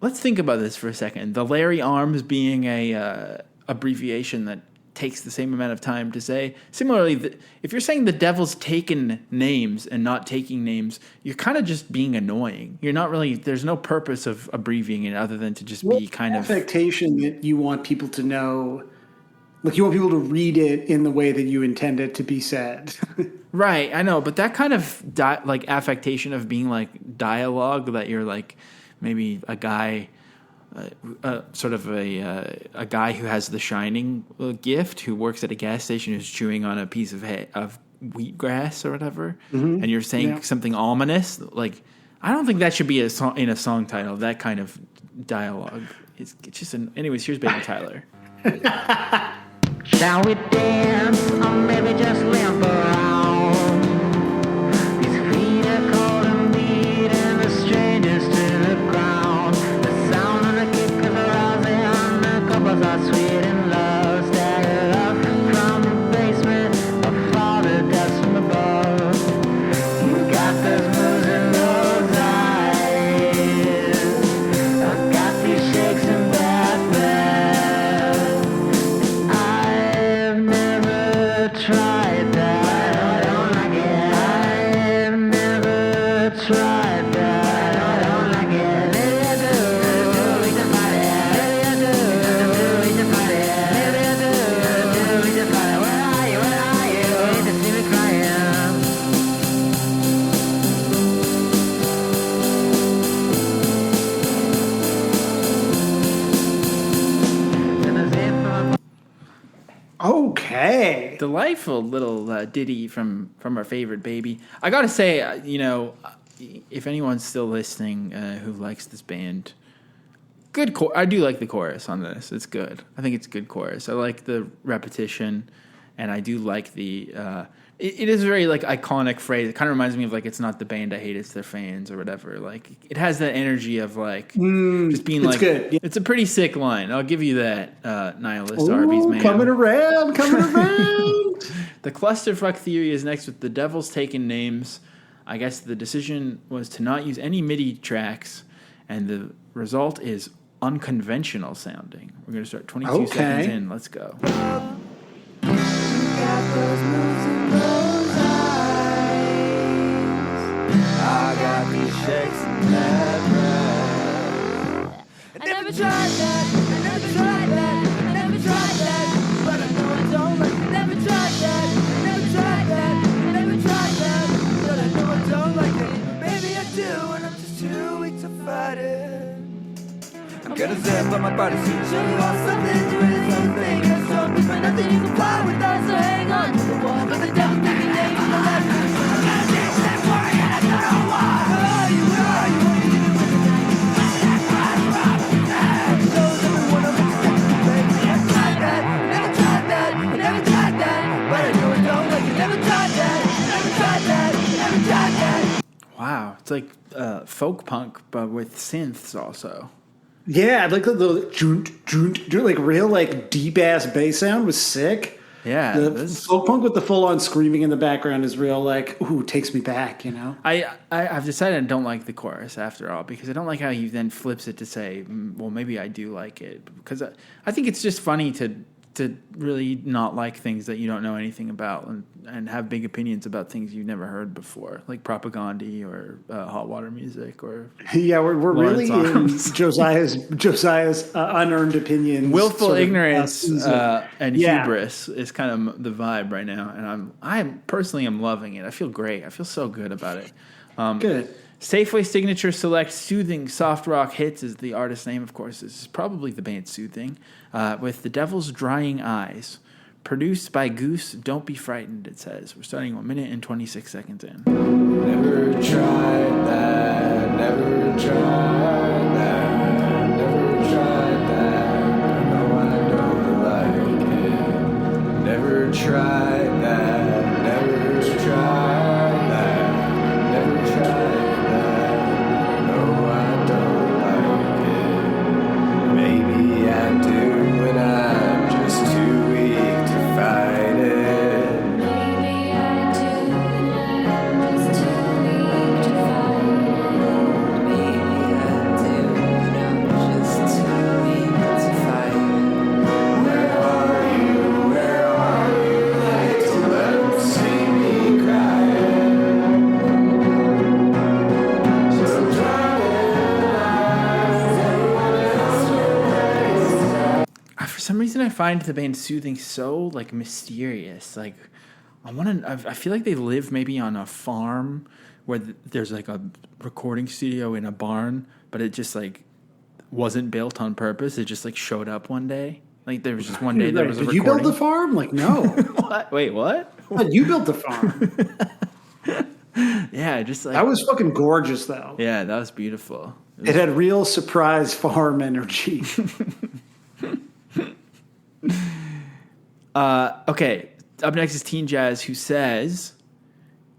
Let's think about this for a second. The Larry Arms being a abbreviation that takes the same amount of time to say. Similarly, if you're saying the Devil's taken names and not taking names, you're kind of just being annoying. You're not really. There's no purpose of abbreviating it other than to just be kind of affectation that you want people to know. Like you want people to read it in the way that you intend it to be said. Right, I know, but that kind of like affectation of being like dialogue that you're like. Maybe a guy, sort of a guy who has the shining gift, who works at a gas station, who's chewing on a piece of wheatgrass or whatever, and you're saying something ominous. Like, I don't think that should be in a song title. That kind of dialogue. It's just anyways. Here's Baby Tyler. Shall we dance or maybe just limp around? These feet are cold and bleed and the strangers to the ground. The sound of the kick of the rousing, the couples are sweet and love. Stagger up from the basement, a father dust from above. You got those moves and those eyes. I got these shakes and bad breath. I've never tried that. I don't like it. I've never tried that. I don't like it. Maybe I do. We can fight it. Maybe I do. We can fight it. Maybe I do. We can fight it. Where are you? Where are you? Hate to see me crying. Okay. Delightful little ditty from our favorite baby. I gotta say, if anyone's still listening who likes this band, good. I do like the chorus on this. It's good. I think it's a good chorus. I like the repetition, and I do like the. It is a very like iconic phrase. It kind of reminds me of like it's not the band I hate, it's their fans or whatever. Like it has that energy of like just being like good. Yeah. It's a pretty sick line. I'll give you that, nihilist Arby's man. Coming around. The clusterfuck theory is next with the Devil's Taken names. I guess the decision was to not use any MIDI tracks, and the result is unconventional sounding. We're going to start 22 seconds in. Let's go. I got these shakes and that breath. I never tried that. I never tried that. I never tried that. But I know I don't like it. Never tried that. I never tried that. I never tried that. But I know I don't like it. Maybe I do, and I'm just too weak to fight it. I'm gonna zip on my bodysuit. Show you all something to really something. There's something for nothing you can fly without. So hang on to the wall. But the devil's taking names in the left. I'm gonna take that for you, and I don't know why. Where are you? Where are you? What are you doing with the night? Shows everyone I'm expecting, baby. I tried that. I never tried that. I never tried that. But I know I don't like it. Never tried that. I never tried that. I never tried that. Wow, it's like folk punk, but with synths also. Yeah, like the like real like deep ass bass sound was sick. Yeah, the folk punk with the full on screaming in the background is real. Like, ooh, takes me back. You know. I've decided I don't like the chorus after all because I don't like how he then flips it to say, well, maybe I do like it, because I think it's just funny to really not like things that you don't know anything about and have big opinions about things you've never heard before, like Propagandhi or hot water music or we're really Arms. in Josiah's unearned opinions, willful ignorance and hubris is kind of the vibe right now, and I'm personally loving it. I feel great. I feel so good about it. Good. Safeway Signature Select Soothing Soft Rock Hits is the artist's name, of course. This is probably the band Soothing, with The Devil's Drying Eyes. Produced by Goose, Don't Be Frightened, it says. We're starting 1 minute and 26 seconds in. Never tried that, never tried that, never tried that. No, I don't like it. Never tried that, never tried that, never tried that. No, I don't like it. Maybe I do, and I'm just too weak to fight it. Maybe I do, and I'm just too weak to fight it. Maybe I do, and I'm just too weak to fight it. Where are you? Where are you? Like to let them see me crying. So For some reason, I find the band Soothing so like mysterious. Like, I feel like they live maybe on a farm where there's like a recording studio in a barn, but it just like wasn't built on purpose. It just like showed up one day. Like there was just one day there was a Did recording. you build the farm? Like, no. What? Wait, what? You built the farm. Yeah, just like That was fucking gorgeous, though. yeah, that was beautiful. It had real surprise farm energy. Okay, up next is Teen Jazz, who says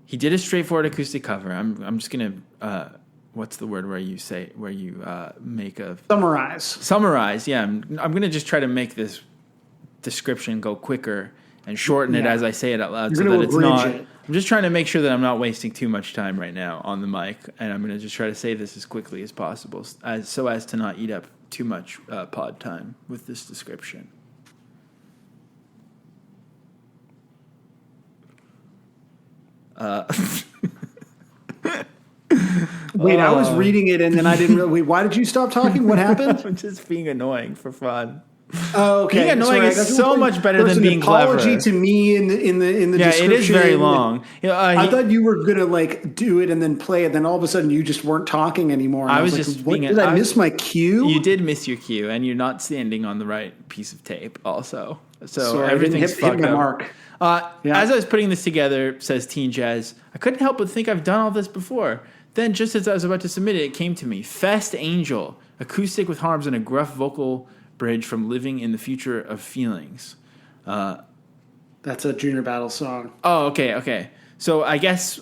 he did a straightforward acoustic cover. I'm just gonna what's the word where you make a summarize? Yeah, I'm gonna just try to make this description go quicker and shorten it as I say it out loud, so that it's not. I'm just trying to make sure that I'm not wasting too much time right now on the mic, and I'm gonna just try to say this as quickly as possible, so as to not eat up too much pod time with this description. Wait, I was reading it and then I didn't really. Wait, why did you stop talking? What happened? I'm just being annoying for fun. Oh, okay. Being annoying is so much better than being apology clever. to me in the Yeah, description. it is very long. I thought you were gonna like do it and then play it. Then all of a sudden you just weren't talking anymore. And I was like, just what, being. did I miss my cue? You did miss your cue, and you're not standing on the right piece of tape. Also, So everything's hit fucked my up. mark. As I was putting this together, says Teen Jazz, I couldn't help but think I've done all this before. Then, just as I was about to submit it, it came to me. Fest Angel, acoustic with harms and a gruff vocal bridge from Living in the Future of Feelings. That's a Junior Battle song. Oh, okay. So I guess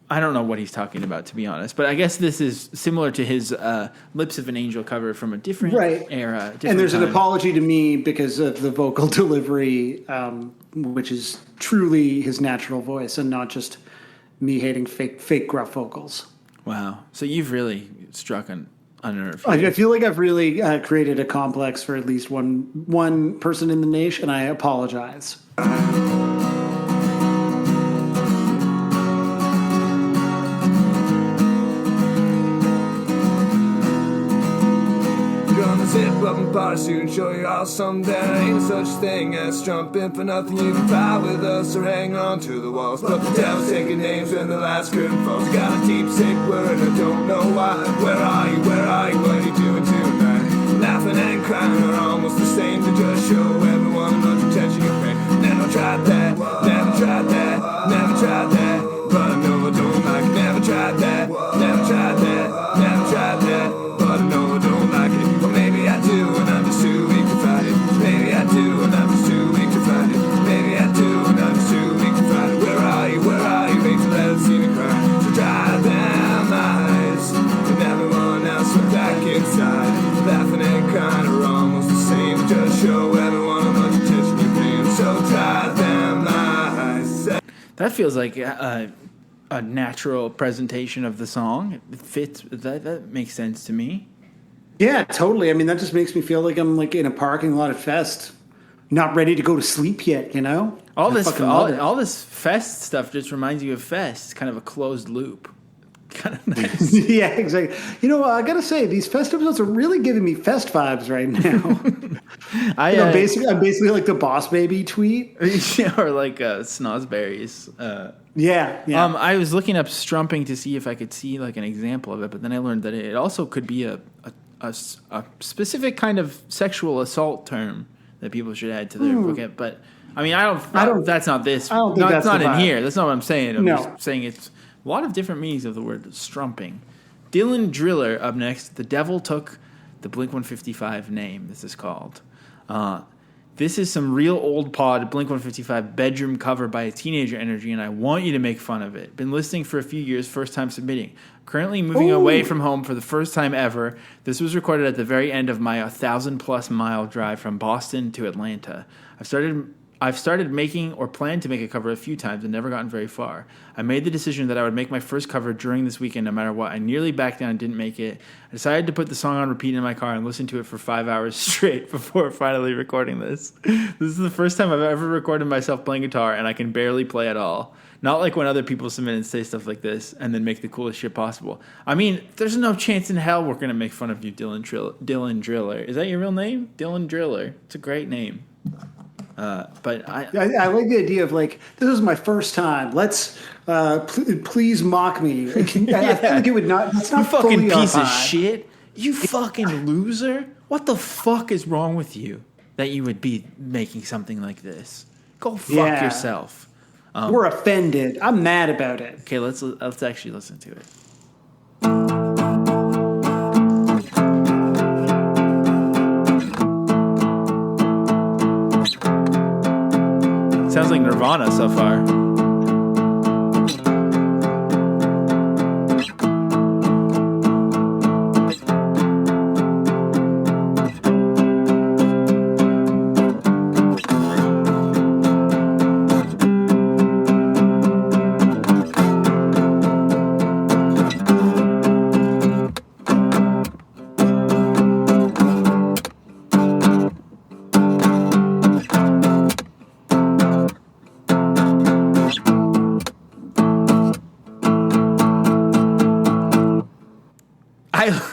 I don't know what he's talking about, to be honest. But I guess this is similar to his Lips of an Angel cover from a different era. And there's time. an apology to me because of the vocal delivery, which is truly his natural voice and not just me hating fake gruff vocals. Wow. So you've really struck a nerve. I feel like I've really created a complex for at least one person in the nation, and I apologize. Gonna zip up and party soon, show you all someday. Ain't such thing as jumping for nothing. You can fly with us or hang on to the walls. But the devil's taking names when the last curtain falls. Got a deep sick word, I don't know why. Where are you? What are you doing tonight? Laughing and crying are almost the same. To just show everyone how much attention you pay. Never tried that, never tried that, never tried that. But I know I don't like it. Never tried that, never tried that, never tried that. But I know I don't like it. Or maybe I do and I'm just too weak to fight it. Maybe I do and I'm just too weak to fight it. Maybe I do and I'm just too weak to fight it. Where are you? Where are you? Hate to let it see me cry. So dry them eyes. And everyone else went back inside. Laughing and crying are almost the same. Just show everyone how much attention you're paying. So dry them eyes. That feels like a natural presentation of the song. It fits. That makes sense to me. Yeah, totally. I mean, that just makes me feel like I'm like in a parking lot at Fest, not ready to go to sleep yet. You know, All this Fest stuff just reminds you of Fest. It's kind of a closed loop. Kind of nice. Yeah, exactly. You know, I gotta say, these Fest episodes are really giving me Fest vibes right now. I'm basically like the Boss Baby tweet, or like Snosberries. Yeah. I was looking up strumping to see if I could see like an example of it, but then I learned that it also could be a specific kind of sexual assault term that people should add to their vocab. But I mean, I don't. That's not this. I don't think that's that's not the in vibe. here. That's not what I'm saying. I'm No. just saying it's a lot of different meanings of the word strumping. Dylan Driller up next. The Devil Took the Blink-155 name. This is called. This is some real old pod Blink-155 bedroom cover by a Teenager Energy, and I want you to make fun of it. Been listening for a few years, first time submitting. Currently moving away from home for the first time ever. This was recorded at the very end of my 1,000+ mile drive from Boston to Atlanta. I've started making or planned to make a cover a few times and never gotten very far. I made the decision that I would make my first cover during this weekend no matter what. I nearly backed down and didn't make it. I decided to put the song on repeat in my car and listen to it for 5 hours straight before finally recording this. This is the first time I've ever recorded myself playing guitar, and I can barely play at all. Not like when other people submit and say stuff like this and then make the coolest shit possible. I mean, there's no chance in hell we're going to make fun of you, Dylan Driller. Is that your real name? Dylan Driller. It's a great name. But I like the idea of like, this is my first time. Let's please mock me. I feel like it would not. That's not you fucking fully piece our of vibe. shit. You fucking loser. What the fuck is wrong with you that you would be making something like this? Go fuck yourself. We're offended. I'm mad about it. Okay, let's actually listen to it. Sounds like Nirvana so far.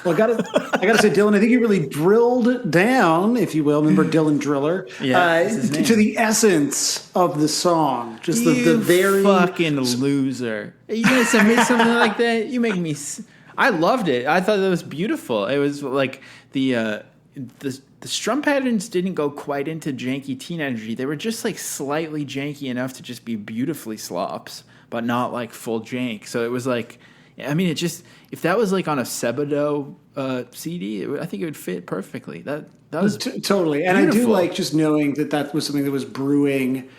Well, I gotta say, Dylan, I think you really drilled down, if you will. Remember Dylan Driller? Yeah, that's his name. To the essence of the song. Just the very fucking loser. Are you gonna submit something like that? You make me. I loved it. I thought it was beautiful. It was like the the strum patterns didn't go quite into janky teen energy. They were just like slightly janky enough to just be beautifully slops, but not like full jank. So it was like, I mean, it just, if that was like on a Sebado CD, I think it would fit perfectly. That was totally. And beautiful. I do like just knowing that was something that was brewing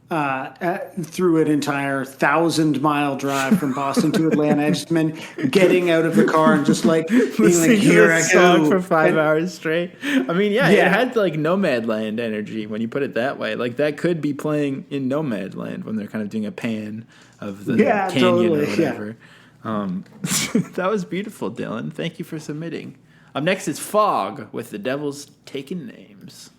through an entire 1,000-mile drive from Boston to Atlanta. I just meant getting out of the car and just like being like, here I go for 5 hours straight. I mean, yeah, it had like Nomadland energy when you put it that way. Like that could be playing in Nomadland when they're kind of doing a pan of the canyon or whatever. That was beautiful, Dylan. Thank you for submitting. Up next is Fog with The Devil's Taken Names.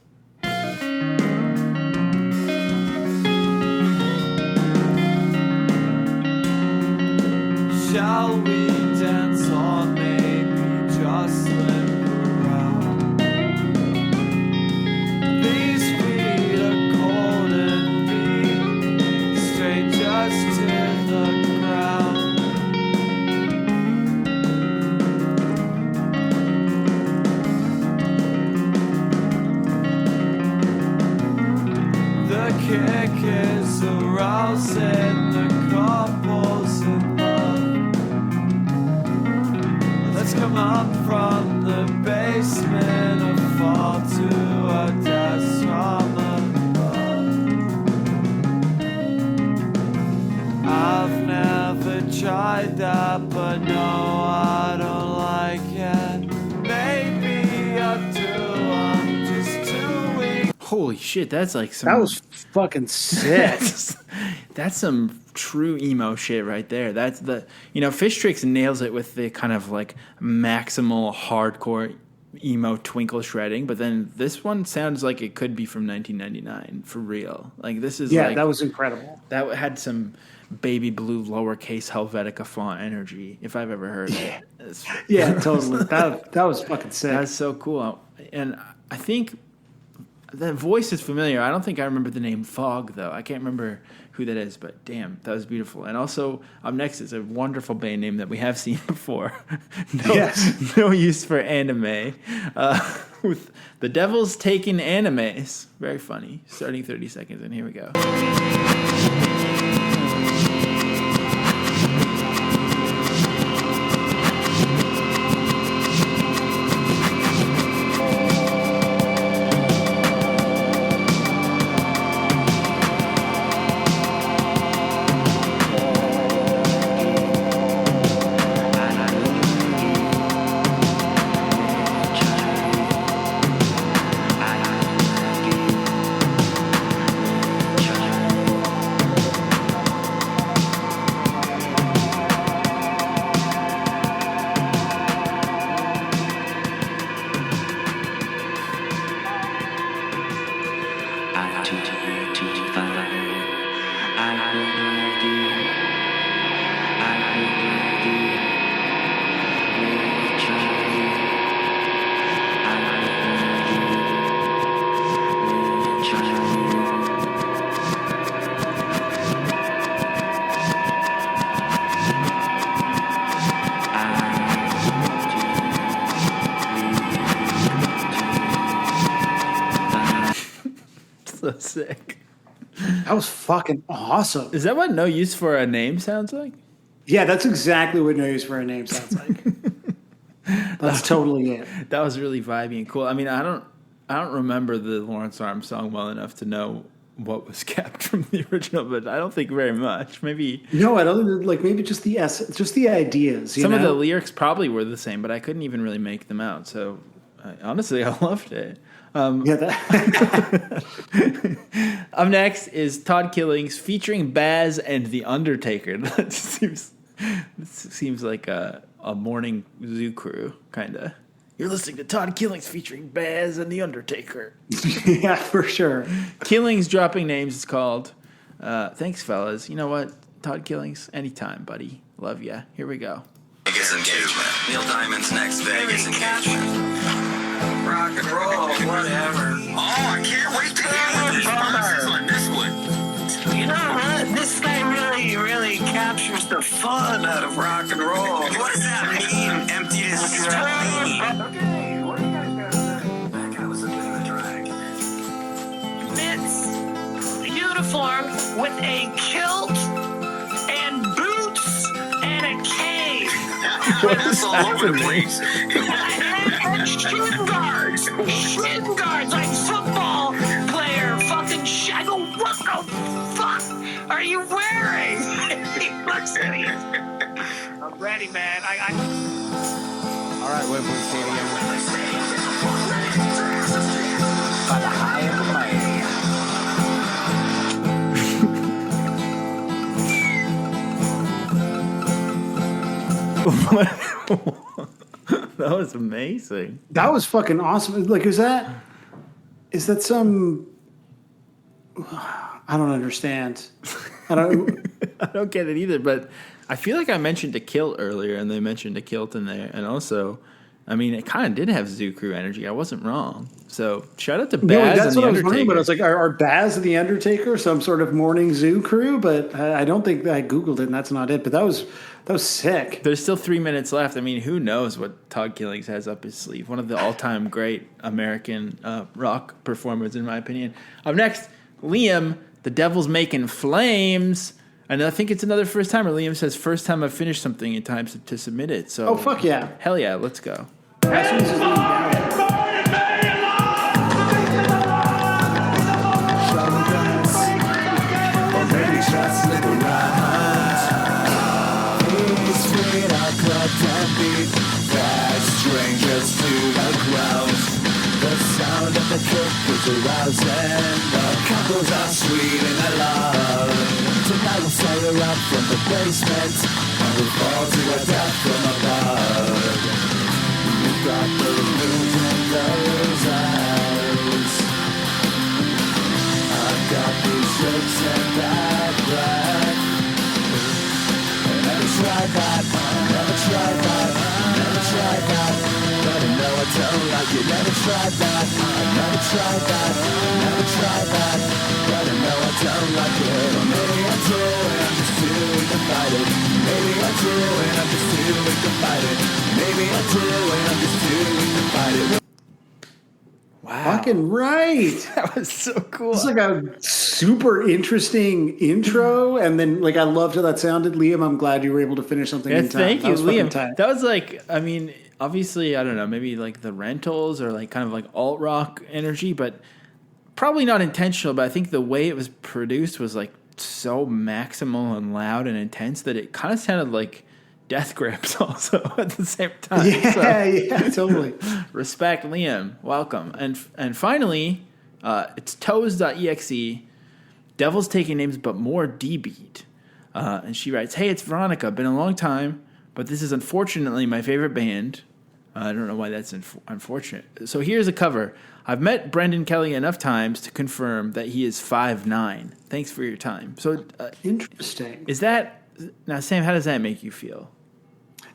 Shall we dance or maybe just slip around? These feet are cold and be strangers to the ground. The kick is arousing the couples in love. Let's come up from the basement and fall to our deaths from above. I've never tried that, but no, I don't like it. Maybe I do, I'm just too weak. Holy shit, that's like some... That was fucking sick. That's some true emo shit right there. That's the, Fish Tricks nails it with the kind of like maximal hardcore emo twinkle shredding, but then this one sounds like it could be from 1999 for real. Like this is that was incredible. That had some baby blue lowercase Helvetica font energy if I've ever heard it. Yeah, totally. That was fucking sick. That's so cool. And I think that voice is familiar. I don't think I remember the name Fog, though. I can't remember who that is, but damn, that was beautiful. And also, up next is a wonderful band name that we have seen before. No use for anime. With The Devil's Taken Animes. Very funny. Starting 30 seconds, and here we go. So sick. That was fucking awesome. Is that what No Use for a Name sounds like? Yeah, that's exactly what No Use for a Name sounds like. That's totally it. That was really vibey and cool. I mean, I don't remember the Lawrence Arms song well enough to know what was kept from the original, but I don't think very much. Maybe no, I don't like. Maybe just the ideas. Some of the lyrics probably were the same, but I couldn't even really make them out. So honestly, I loved it. Up next is Todd Killings featuring Baz and The Undertaker. That seems like a morning zoo crew, kind of. You're listening to Todd Killings featuring Baz and The Undertaker. Yeah, for sure. Killings dropping names is called. Thanks, fellas. You know what? Todd Killings, anytime, buddy. Love ya. Here we go. Vegas engagement. Neil Diamond's next Vegas engagement. Rock and roll, whatever. Oh, I can't wait to hear what the responses on this one. You know what? This thing really captures the fun out of rock and roll. What does that mean? Empty as Okay, what do you guys got to say? uniform with a kilt and boots and a cane. That's all over the place. And shin guards. Shin guards like football player. Fucking I go, what the fuck are you wearing? He looks at me. I'm ready, man. All right, Wembley Stadium. By the high and the mighty. That was amazing. That was fucking awesome. Like, is that some? I don't understand. I don't get it either. But I feel like I mentioned a kilt earlier, and they mentioned a kilt in there, and also, I mean, it kind of did have Zoo Crew energy. I wasn't wrong. So shout out to Baz that's and what the I was wondering. Undertaker. But I was like, are Baz and the Undertaker some sort of morning Zoo Crew? But I don't think I googled it, and that's not it. But that was sick. There's still 3 minutes left. I mean, who knows what Todd Killings has up his sleeve? One of the all-time great American rock performers, in my opinion. Up next, Liam, The Devil's Making Flames. And I think it's another first timer. Liam says, first time I've finished something in time to submit it. So, oh, fuck yeah. Hell yeah, let's go. As soon as it's leaning down. Strangers to the ground. The sound of the kick is arousing. The couples are sweet in their love. Tonight we'll sail up from the basement and we'll fall to our death from above. We've got the moon in those eyes. I've got these shirts and that black. Never tried that, never tried that, never tried that. But I know I don't like it. Never tried that, never tried that, never tried that. But I know I don't like it. Or maybe I do and I'm just too weak to fight it. Maybe I do and I'm just too weak to fight it. Maybe I do and I'm just too weak to fight it. Wow. Fucking right. That was so cool. It's like a super interesting intro, and then like I loved how that sounded. Liam, I'm glad you were able to finish something in time. Thank you, Liam. Tight. That was like, I mean, obviously, I don't know, maybe like the Rentals or like kind of like alt rock energy, but probably not intentional. But I think the way it was produced was like so maximal and loud and intense that it kind of sounded like Death Grips also at the same time. Yeah, totally. Respect, Liam. Welcome. And finally, it's toes.exe. Devil's Taking Names, but more D-Beat. And she writes, hey, it's Veronica. Been a long time, but this is unfortunately my favorite band. I don't know why that's unfortunate. So here's a cover. I've met Brendan Kelly enough times to confirm that he is 5'9". Thanks for your time. So interesting. Is that... Now, Sam, how does that make you feel?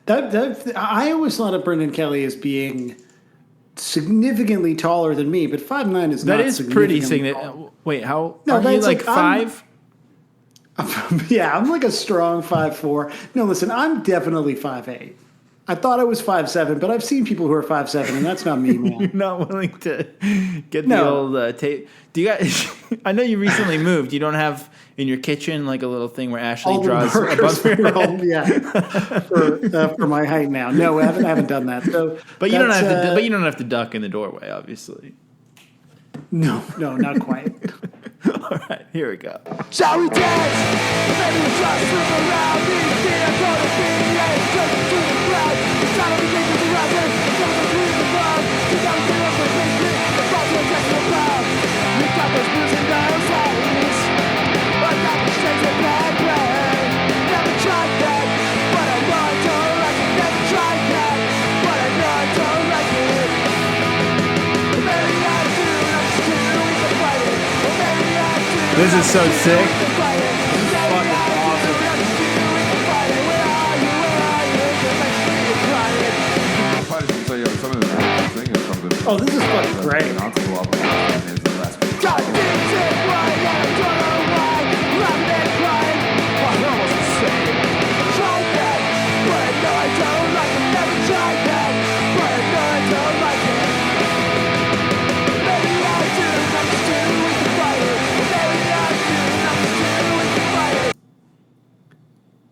That I always thought of Brendan Kelly as being significantly taller than me, but 5'9" is that not is pretty significant. Wait, how? No, are you that's like 5? Yeah, I'm like a strong 5'4". No, listen, I'm definitely 5'8". I thought I was 5'7", but I've seen people who are 5'7", and that's not me, man. You're not willing to get the old tape. Do you guys? I know you recently moved. You don't have in your kitchen like a little thing where Ashley all draws the above your head? for my height now. No, I haven't done that. So, but you don't have to. But you don't have to duck in the doorway, obviously. No, not quite. All right, here we go. Shall we dance? Maybe we just look around. These fears are the fears, just to the crowd. It's time to begin to rise. It's time to clear the crowd. It's time to clear up the business. The thoughts are taking a crowd. We got those blues in those hands. But not the shades of bad blood. Never tried that, but I know I don't like it. Never tried that, but I know I don't like it. Maybe I do, and I'm just too weak to fight it. Or maybe I do. This is so sick. Oh, this is fucking great.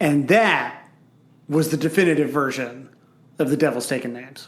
And that was the definitive version of the Devil's Taken Names.